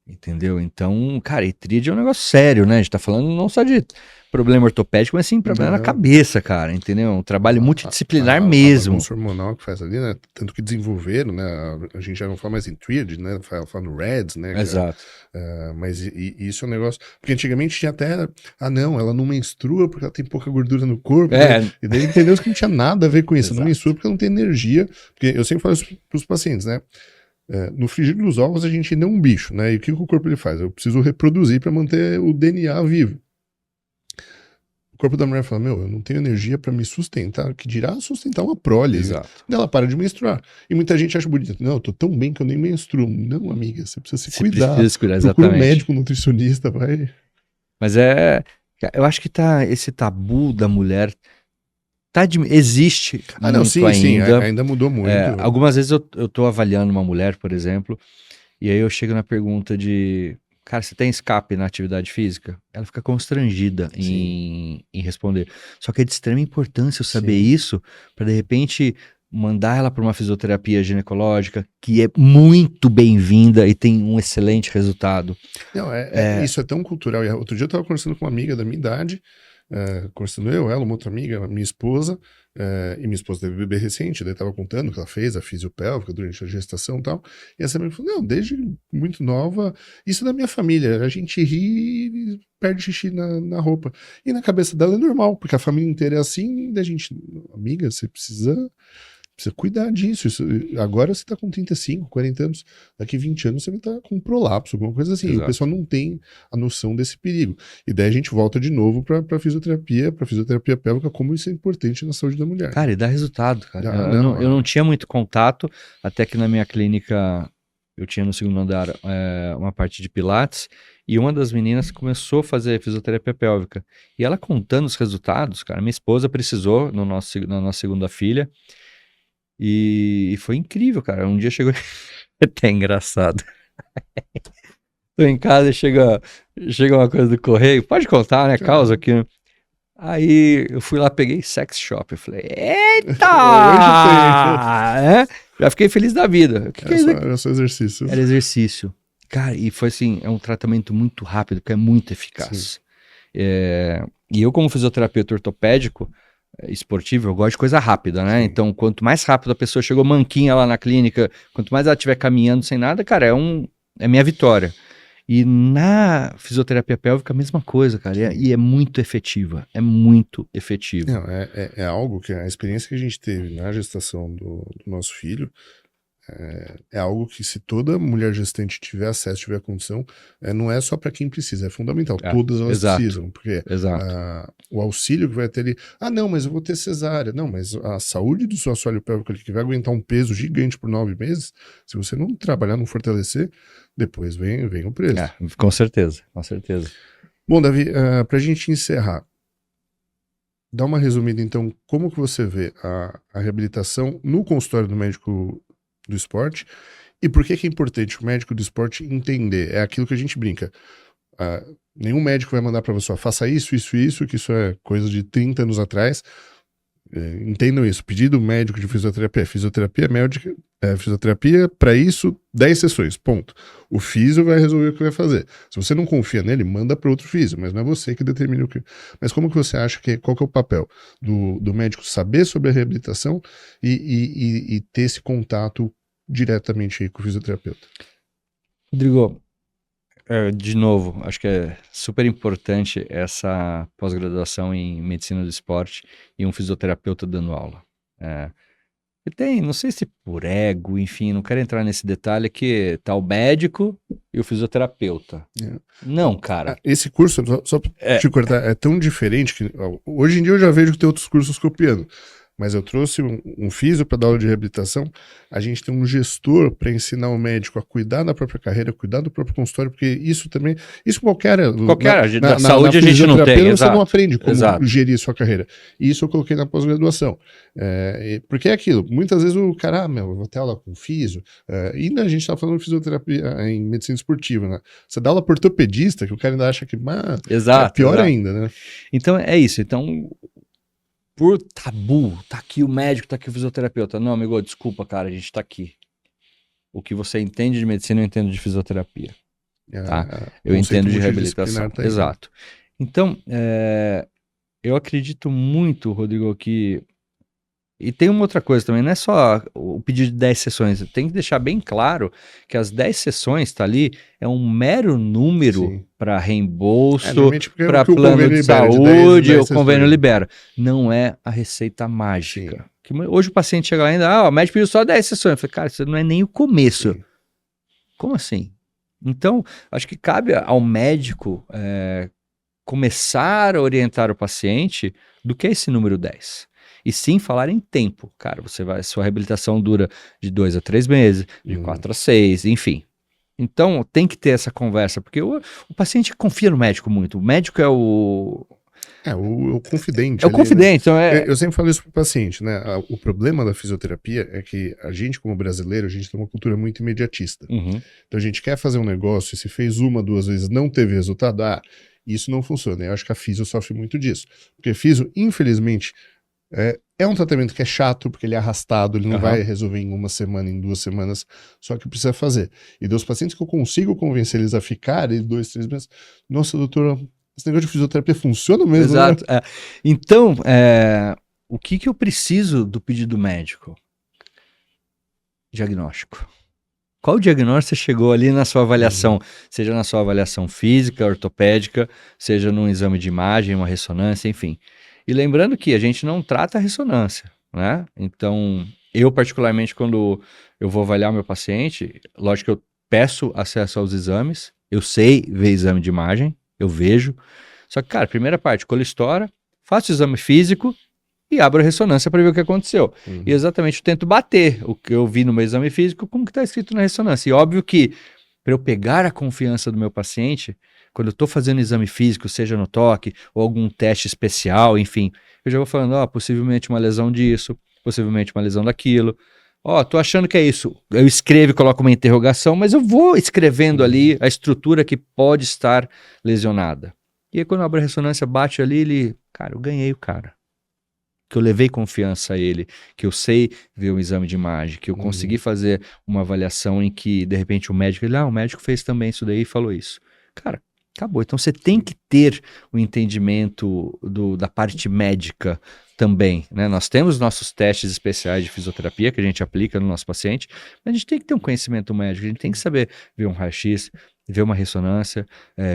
Speaker 2: Entendeu? Então, cara, e tríade é um negócio sério, né? A gente tá falando não só de problema ortopédico, mas sim problema na cabeça, cara, entendeu? Um trabalho multidisciplinar mesmo.
Speaker 1: A bagunça hormonal que faz ali, né? Tanto que desenvolveram, né? A gente já não fala mais em tríade, né? Fala no REDS, né?
Speaker 2: Exato.
Speaker 1: Mas isso é um negócio... Porque antigamente tinha até... não, ela não menstrua porque ela tem pouca gordura no corpo. Né? E daí entendeu que não tinha nada a ver com isso. Exato. Não menstrua porque ela não tem energia. Porque eu sempre falo isso pros pacientes, né? No frigir dos ovos a gente ainda é um bicho, né? E o que o corpo ele faz? Eu preciso reproduzir para manter o DNA vivo. O corpo da mulher fala, meu, eu não tenho energia pra me sustentar, que dirá sustentar uma prole.
Speaker 2: Exato.
Speaker 1: Daí ela para de menstruar. E muita gente acha bonito. Não, eu tô tão bem que eu nem menstruo. Não, amiga, você precisa se
Speaker 2: Você
Speaker 1: cuidar.
Speaker 2: precisa se cuidar,
Speaker 1: Procura um
Speaker 2: exatamente.
Speaker 1: médico, um nutricionista, vai.
Speaker 2: Mas eu acho que esse tabu da mulher existe
Speaker 1: Ah, não,
Speaker 2: muito
Speaker 1: sim, sim,
Speaker 2: ainda.
Speaker 1: ainda mudou muito.
Speaker 2: Algumas vezes eu tô avaliando uma mulher, por exemplo, e aí eu chego na pergunta de, cara, você tem escape na atividade física? Ela fica constrangida em responder. Só que é de extrema importância eu saber
Speaker 1: Sim.
Speaker 2: isso, para de repente mandar ela para uma fisioterapia ginecológica, que é muito bem-vinda e tem um excelente resultado.
Speaker 1: Não, isso é tão cultural. E outro dia eu tava conversando com uma amiga da minha idade, conversando ela, uma outra amiga, minha esposa, e minha esposa teve bebê recente, daí tava contando que ela fez a fisiopélvica durante a gestação e tal, e essa amiga falou, não, desde muito nova, isso é da minha família, a gente ri e perde xixi na roupa. E na cabeça dela é normal, porque a família inteira é assim, e da gente, amiga, você precisa cuidar disso. Agora você está com 35, 40 anos, daqui 20 anos você vai estar com prolapso, alguma coisa assim. E o
Speaker 2: Exato.
Speaker 1: pessoal não tem a noção desse perigo. E daí a gente volta de novo para fisioterapia pélvica, como isso é importante na saúde da mulher.
Speaker 2: Cara, e dá resultado, cara.
Speaker 1: Ah,
Speaker 2: Eu não tinha muito contato, até que na minha clínica eu tinha no segundo andar uma parte de pilates, e uma das meninas começou a fazer fisioterapia pélvica. E ela contando os resultados, cara, minha esposa precisou na nossa segunda filha, e foi incrível, cara. Um dia chegou, é até engraçado. Tô em casa e chega uma coisa do correio, pode contar, né, causa aqui, né? Aí eu fui lá, peguei sex shop. Eu falei, eita! Já fiquei feliz da vida. O que é isso aqui?
Speaker 1: Era só exercício.
Speaker 2: Era exercício. Cara, e foi assim, é um tratamento muito rápido, que é muito eficaz. E eu, como fisioterapeuta ortopédico, esportivo, eu gosto de coisa rápida, né?
Speaker 1: Sim.
Speaker 2: Então, quanto mais rápido a pessoa chegou manquinha lá na clínica, quanto mais ela estiver caminhando sem nada, cara, é minha vitória. E na fisioterapia pélvica a mesma coisa, cara, e é muito efetiva, é muito efetivo.
Speaker 1: Não, é algo que a experiência que a gente teve na gestação do nosso filho é algo que, se toda mulher gestante tiver acesso, tiver condição, não é só para quem precisa, é fundamental. Todas elas precisam, porque o auxílio que vai ter ali, não, mas eu vou ter cesárea. Não, mas a saúde do seu assoalho pélvico ali, que vai aguentar um peso gigante por 9 meses, se você não trabalhar, não fortalecer, depois vem o preço.
Speaker 2: Com certeza, com certeza.
Speaker 1: Bom, Davi, para a gente encerrar, dá uma resumida, então, como que você vê a reabilitação no consultório do médico do esporte, e por que é importante o médico do esporte entender? É aquilo que a gente brinca. Nenhum médico vai mandar para você, faça isso, que isso é coisa de 30 anos atrás. Entendam isso. Pedido médico de fisioterapia. Fisioterapia médica, fisioterapia, para isso, 10 sessões, ponto. O físio vai resolver o que vai fazer. Se você não confia nele, manda para outro físio, mas não é você que determina o que. Mas como que você acha qual que é o papel do médico saber sobre a reabilitação e ter esse contato diretamente aí com o fisioterapeuta?
Speaker 2: Rodrigo, de novo, acho que é super importante essa pós-graduação em medicina do esporte e um fisioterapeuta dando aula. E tem, não sei se por ego, enfim, não quero entrar nesse detalhe, que tá o médico e o fisioterapeuta. Não, cara.
Speaker 1: Esse curso, só pra te cortar, é tão diferente que hoje em dia eu já vejo que tem outros cursos copiando. Mas eu trouxe um físio para dar aula de reabilitação. A gente tem um gestor para ensinar o médico a cuidar da própria carreira, cuidar do próprio consultório, porque isso também, isso qualquer área
Speaker 2: da saúde a gente não tem.
Speaker 1: Você não aprende como gerir sua carreira. E isso eu coloquei na pós-graduação. Porque é aquilo, muitas vezes o cara, eu vou ter aula com físio, e a gente tá falando de fisioterapia em medicina esportiva, né? Você dá aula para ortopedista, que o cara ainda acha que é pior ainda, né?
Speaker 2: Então é isso. Então, por tabu, tá aqui o médico, tá aqui o fisioterapeuta. Não, amigo, desculpa, cara, a gente tá aqui. O que você entende de medicina, eu entendo de fisioterapia. Tá? Eu entendo de reabilitação.
Speaker 1: Tá.
Speaker 2: Exato. Então, eu acredito muito, Rodrigo, que... E tem uma outra coisa também, não é só o pedido de 10 sessões, tem que deixar bem claro que as 10 sessões tá ali, é um mero número para reembolso, para plano de saúde, o convênio libera. Não é a receita mágica. Que hoje o paciente chega lá e ainda, o médico pediu só 10 sessões. Eu falei, cara, isso não é nem o começo. Como assim? Então, acho que cabe ao médico começar a orientar o paciente do que é esse número 10. E sim falar em tempo. Cara, sua reabilitação dura de 2 a 3 meses, de 4 a 6, enfim. Então, tem que ter essa conversa, porque o paciente confia no médico muito. O médico é o
Speaker 1: confidente.
Speaker 2: É o
Speaker 1: ali,
Speaker 2: confidente.
Speaker 1: né?
Speaker 2: Então
Speaker 1: Eu sempre falo isso pro paciente, né? O problema da fisioterapia é que a gente, como brasileiro, a gente tem uma cultura muito imediatista.
Speaker 2: Uhum.
Speaker 1: Então a gente quer fazer um negócio e se fez 1, 2 vezes não teve resultado, isso não funciona. Eu acho que a fisio sofre muito disso. Porque fisio, infelizmente, é um tratamento que é chato, porque ele é arrastado, ele não vai resolver em 1 semana, em 2 semanas, só que precisa fazer. E dos pacientes que eu consigo convencer eles a ficarem 2, 3 meses, nossa, doutora, esse negócio de fisioterapia funciona mesmo,
Speaker 2: Exato.
Speaker 1: né?
Speaker 2: Então, o que eu preciso do pedido médico? Diagnóstico. Qual diagnóstico você chegou ali na sua avaliação? Seja na sua avaliação física, ortopédica, seja num exame de imagem, uma ressonância, enfim. E lembrando que a gente não trata a ressonância, né? Então, eu particularmente, quando eu vou avaliar meu paciente, lógico que eu peço acesso aos exames, eu sei ver exame de imagem, eu vejo. Só que, cara, primeira parte, colistora, faço o exame físico e abro a ressonância para ver o que aconteceu. E exatamente eu tento bater o que eu vi no meu exame físico com o que está escrito na ressonância. E óbvio que, para eu pegar a confiança do meu paciente, quando eu estou fazendo exame físico, seja no toque ou algum teste especial, enfim, eu já vou falando, possivelmente uma lesão disso, possivelmente uma lesão daquilo. Tô achando que é isso. Eu escrevo e coloco uma interrogação, mas eu vou escrevendo ali a estrutura que pode estar lesionada. E aí, quando eu abro a ressonância, bate ali, cara, eu ganhei o cara. Que eu levei confiança a ele, que eu sei ver um exame de imagem, que eu consegui fazer uma avaliação em que, de repente, o médico fez também isso daí e falou isso. Cara, acabou. Então, você tem que ter o entendimento da parte médica também, né? Nós temos nossos testes especiais de fisioterapia que a gente aplica no nosso paciente, mas a gente tem que ter um conhecimento médico, a gente tem que saber ver um raio-x, ver uma ressonância,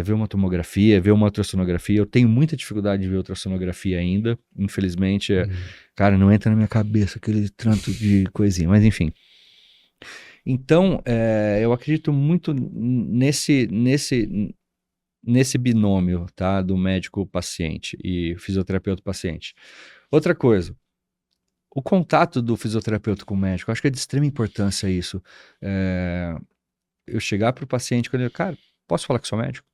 Speaker 2: ver uma tomografia, ver uma ultrassonografia. Eu tenho muita dificuldade de ver ultrassonografia ainda, infelizmente, cara, não entra na minha cabeça aquele tanto de coisinha, mas enfim. Então, eu acredito muito nesse binômio, tá, do médico-paciente e fisioterapeuta-paciente. Outra coisa, o contato do fisioterapeuta com o médico, eu acho que é de extrema importância isso. Eu chegar para o paciente, quando cara, posso falar com o seu médico?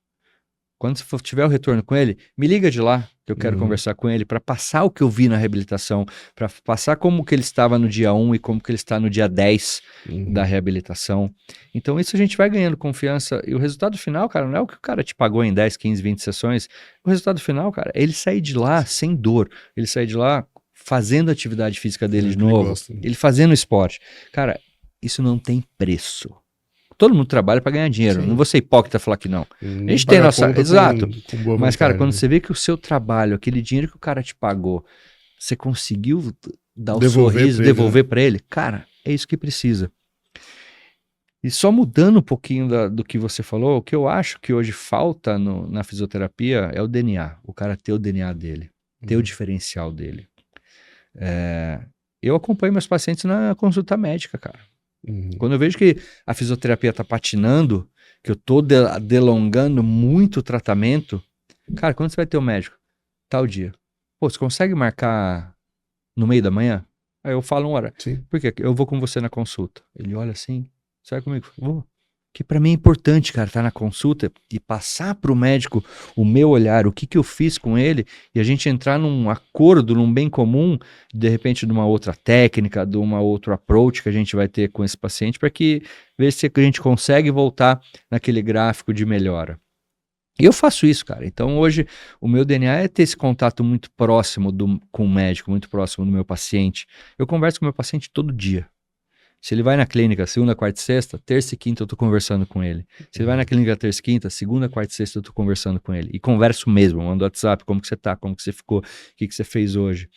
Speaker 2: Quando você tiver o retorno com ele, me liga de lá, que eu quero conversar com ele, para passar o que eu vi na reabilitação, para passar como que ele estava no dia 1 e como que ele está no dia 10 da reabilitação. Então isso a gente vai ganhando confiança, e o resultado final, cara, não é o que o cara te pagou em 10, 15, 20 sessões, o resultado final, cara, é ele sair de lá sem dor, ele sair de lá fazendo a atividade física dele de novo, ele fazendo esporte. Cara, isso não tem preço. Todo mundo trabalha para ganhar dinheiro. Sim. Não vou ser hipócrita falar que não. A gente tem nossa... Exato. Com boa mas, cara, quando você vê que o seu trabalho, aquele dinheiro que o cara te pagou, você conseguiu dar o sorriso, devolver para ele, cara, é isso que precisa. E só mudando um pouquinho do que você falou, o que eu acho que hoje falta na fisioterapia é o DNA. O cara ter o DNA dele, ter o diferencial dele. Eu acompanho meus pacientes na consulta médica, cara. Quando eu vejo que a fisioterapia tá patinando, que eu tô delongando muito o tratamento, cara, quando você vai ter o médico? Tal dia. Pô, você consegue marcar no meio da manhã? Aí eu falo 1 hora.
Speaker 1: Sim.
Speaker 2: Por quê? Eu vou com você na consulta. Ele olha assim, você vai comigo? Vou. Que pra mim é importante, cara, estar na consulta e passar pro médico o meu olhar, o que eu fiz com ele, e a gente entrar num acordo, num bem comum, de repente de uma outra técnica, de uma outro approach que a gente vai ter com esse paciente, para que ver se a gente consegue voltar naquele gráfico de melhora. E eu faço isso, cara. Então hoje o meu DNA é ter esse contato muito próximo com o médico, muito próximo do meu paciente. Eu converso com o meu paciente todo dia. Se ele vai na clínica segunda, quarta e sexta, terça e quinta eu tô conversando com ele. Se ele vai na clínica terça e quinta, segunda, quarta e sexta eu tô conversando com ele. E converso mesmo, mando WhatsApp, como que você tá, como que você ficou, o que você fez hoje.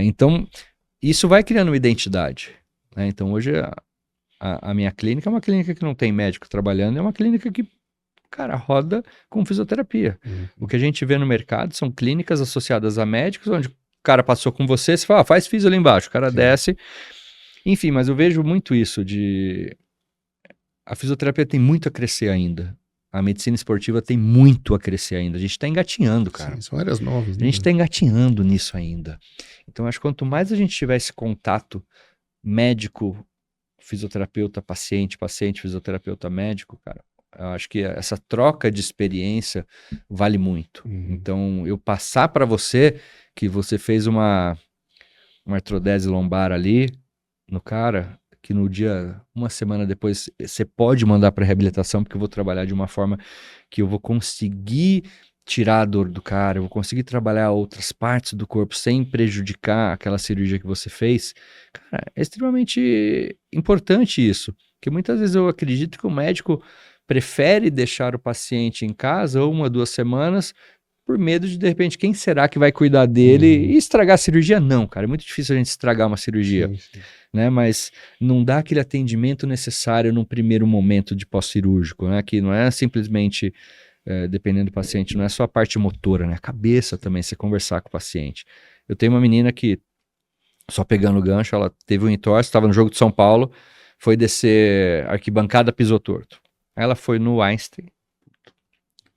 Speaker 2: Então, isso vai criando uma identidade. Né? Então, hoje a minha clínica é uma clínica que não tem médico trabalhando, é uma clínica que, cara, roda com fisioterapia. O que a gente vê no mercado são clínicas associadas a médicos, onde o cara passou com você fala, faz fisio ali embaixo, o cara desce... Enfim, mas eu vejo muito isso a fisioterapia tem muito a crescer ainda. a medicina esportiva tem muito a crescer ainda. A gente está engatinhando, cara.
Speaker 1: Sim, são áreas novas.
Speaker 2: A gente está engatinhando nisso ainda. Então, acho que quanto mais a gente tiver esse contato médico, fisioterapeuta, paciente, fisioterapeuta, médico, cara, eu acho que essa troca de experiência vale muito. Então, eu passar para você que você fez uma artrodese lombar ali no cara, que no dia, uma semana depois, você pode mandar para reabilitação, porque eu vou trabalhar de uma forma que eu vou conseguir tirar a dor do cara, eu vou conseguir trabalhar outras partes do corpo sem prejudicar aquela cirurgia que você fez. Cara, é extremamente importante isso, porque muitas vezes eu acredito que o médico prefere deixar o paciente em casa 1 a 2 semanas por medo de repente, quem será que vai cuidar dele e estragar a cirurgia? Não, cara, é muito difícil a gente estragar uma cirurgia, né? Mas não dá aquele atendimento necessário num primeiro momento de pós-cirúrgico, né? Que não é simplesmente, dependendo do paciente, não é só a parte motora, né? A cabeça também, você conversar com o paciente. Eu tenho uma menina que, só pegando o gancho, ela teve um entorse, estava no jogo de São Paulo, foi descer arquibancada, pisou torto. Aí ela foi no Einstein,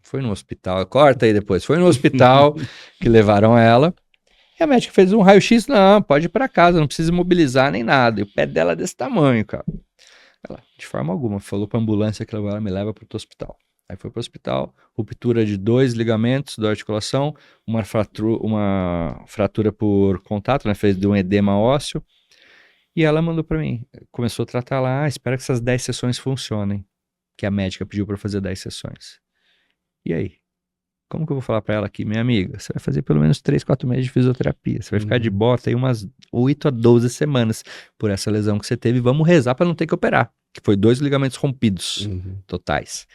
Speaker 2: foi no hospital, corta aí depois, foi no hospital que levaram ela, e a médica fez um raio-x, não, pode ir pra casa, não precisa imobilizar nem nada, e o pé dela é desse tamanho, cara. Ela, de forma alguma, falou pra ambulância que ela me leva pro hospital. Aí foi pro hospital, ruptura de 2 ligamentos da articulação, uma fratura por contato, né, fez de um edema ósseo, e ela mandou pra mim, começou a tratar lá, espera que essas 10 sessões funcionem, que a médica pediu pra fazer 10 sessões. E aí? Como que eu vou falar pra ela aqui, minha amiga? Você vai fazer pelo menos 3, 4 meses de fisioterapia. Você vai ficar de bota aí umas 8 a 12 semanas por essa lesão que você teve. Vamos rezar pra não ter que operar. Que foi 2 ligamentos rompidos totais.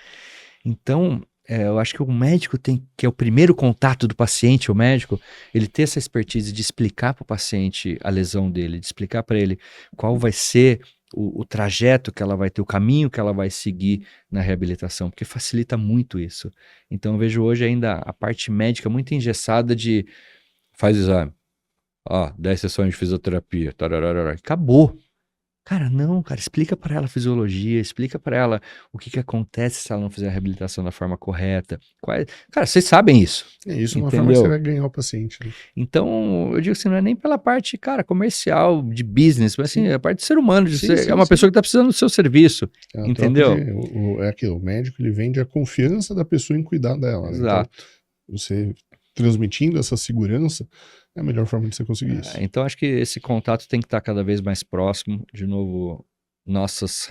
Speaker 2: Então, eu acho que o médico tem, que é o primeiro contato do paciente, o médico, ele ter essa expertise de explicar para o paciente a lesão dele, de explicar para ele qual vai ser o trajeto que ela vai ter, o caminho que ela vai seguir na reabilitação, porque facilita muito isso. Então eu vejo hoje ainda a parte médica muito engessada de faz exame, 10 sessões de fisioterapia, tararara, acabou. Cara, não, cara, explica para ela a fisiologia, explica para ela o que acontece se ela não fizer a reabilitação da forma correta. Cara, vocês sabem isso.
Speaker 1: Isso é uma forma que você vai ganhar o paciente. Né?
Speaker 2: Então, eu digo assim, não é nem pela parte, cara, comercial, de business, mas assim, a parte de ser humano, é uma pessoa que está precisando do seu serviço, entendeu?
Speaker 1: É aquilo, o médico, ele vende a confiança da pessoa em cuidar dela.
Speaker 2: Exato.
Speaker 1: Né? Então, você transmitindo essa segurança, é a melhor forma de você conseguir isso.
Speaker 2: Então, acho que esse contato tem que estar cada vez mais próximo. De novo, nossas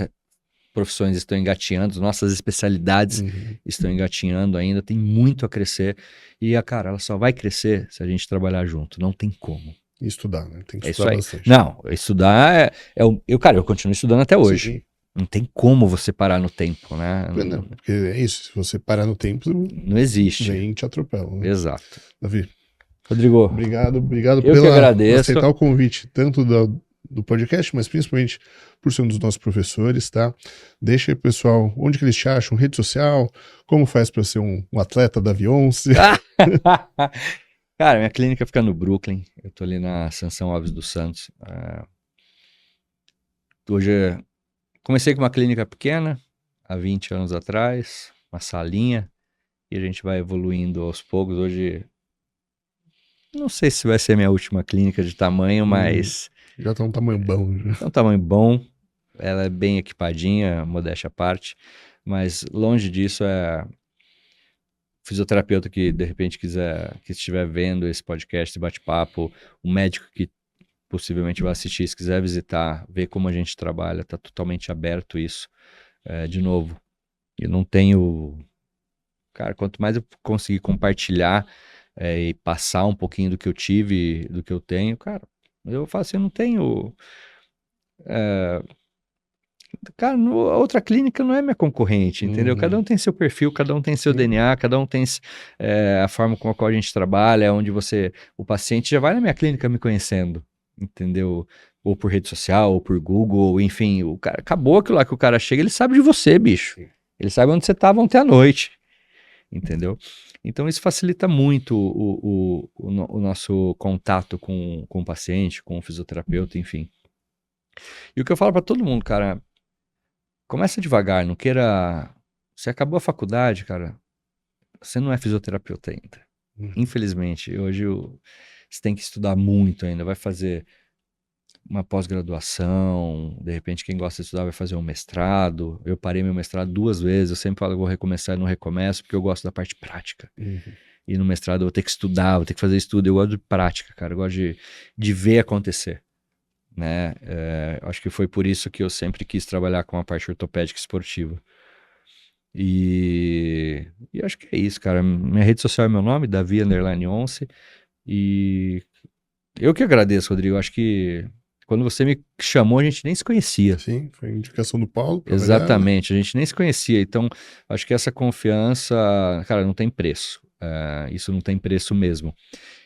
Speaker 2: profissões estão engatinhando, nossas especialidades estão engatinhando ainda, tem muito a crescer. E, cara, ela só vai crescer se a gente trabalhar junto, não tem como.
Speaker 1: E estudar, né? Tem que estudar bastante.
Speaker 2: Não, estudar eu continuo estudando até hoje. Sim. Não tem como você parar no tempo, né?
Speaker 1: Não, porque é isso, se você parar no tempo,
Speaker 2: não existe.
Speaker 1: Vem e te atropela. Né?
Speaker 2: Exato.
Speaker 1: Davi,
Speaker 2: Rodrigo,
Speaker 1: obrigado
Speaker 2: eu que agradeço.
Speaker 1: aceitar o convite, tanto do podcast, mas principalmente por ser um dos nossos professores, tá? Deixa aí, pessoal, onde que eles te acham, rede social, como faz para ser um atleta da Beyoncé.
Speaker 2: Cara, minha clínica fica no Brooklyn, eu tô ali na Ascensão Alves dos Santos. Hoje, comecei com uma clínica pequena, há 20 anos atrás, uma salinha, e a gente vai evoluindo aos poucos. Hoje, não sei se vai ser minha última clínica de tamanho, mas...
Speaker 1: Já tá um tamanho bom.
Speaker 2: É um tamanho bom, ela é bem equipadinha, modéstia à parte, mas longe disso fisioterapeuta que de repente que estiver vendo esse podcast, esse bate-papo, o médico que possivelmente vai assistir, se quiser visitar, ver como a gente trabalha, tá totalmente aberto isso. De novo, eu não tenho... Cara, quanto mais eu conseguir compartilhar e passar um pouquinho do que eu tive, do que eu tenho, cara, eu falo assim, eu não tenho... Cara, a outra clínica não é minha concorrente, entendeu? Cada um tem seu perfil, cada um tem seu DNA, cada um tem a forma com a qual a gente trabalha, onde o paciente já vai na minha clínica me conhecendo, entendeu? Ou por rede social, ou por Google, enfim, o cara, acabou aquilo lá que o cara chega, ele sabe de você, bicho. Ele sabe onde você estava ontem à noite, entendeu? Então isso facilita muito o nosso contato com o paciente, com o fisioterapeuta, enfim. E o que eu falo para todo mundo, cara, começa devagar, não queira Você acabou a faculdade, cara, você não é fisioterapeuta ainda. Infelizmente, hoje você tem que estudar muito ainda, vai fazer uma pós-graduação, de repente quem gosta de estudar vai fazer um mestrado. Eu parei meu mestrado 2 vezes, eu sempre falo que vou recomeçar e não recomeço, porque eu gosto da parte prática. E no mestrado eu vou ter que estudar, vou ter que fazer estudo, eu gosto de prática, cara, eu gosto de ver acontecer, né? Acho que foi por isso que eu sempre quis trabalhar com a parte ortopédica esportiva. E acho que é isso, cara. Minha rede social é meu nome, Davi_11. E eu que agradeço, Rodrigo. Acho que quando você me chamou, a gente nem se conhecia.
Speaker 1: Sim, foi indicação do Paulo, pra variar, né?
Speaker 2: Exatamente, a gente nem se conhecia. Então, acho que essa confiança, cara, não tem preço. Isso não tem preço mesmo.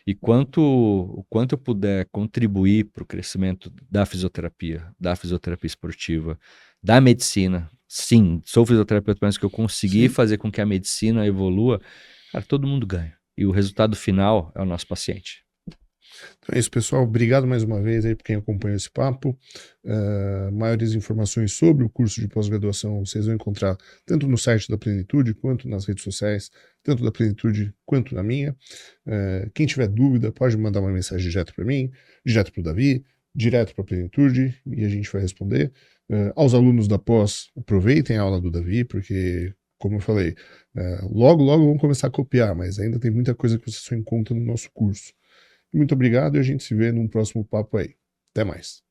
Speaker 2: E o quanto eu puder contribuir para o crescimento da fisioterapia esportiva, da medicina, sim, sou fisioterapeuta, mas que eu consegui
Speaker 1: Sim.
Speaker 2: fazer com que a medicina evolua, cara, todo mundo ganha. E o resultado final é o nosso paciente.
Speaker 1: Então é isso, pessoal. Obrigado mais uma vez aí por quem acompanhou esse papo. Maiores informações sobre o curso de pós-graduação vocês vão encontrar tanto no site da Plenitude, quanto nas redes sociais, tanto da Plenitude quanto na minha. Quem tiver dúvida, pode mandar uma mensagem direto para mim, direto para o Davi, direto para a Plenitude, e a gente vai responder. Aos alunos da pós, aproveitem a aula do Davi, porque, como eu falei, logo vão começar a copiar, mas ainda tem muita coisa que você só encontra no nosso curso. Muito obrigado e a gente se vê num próximo papo aí. Até mais.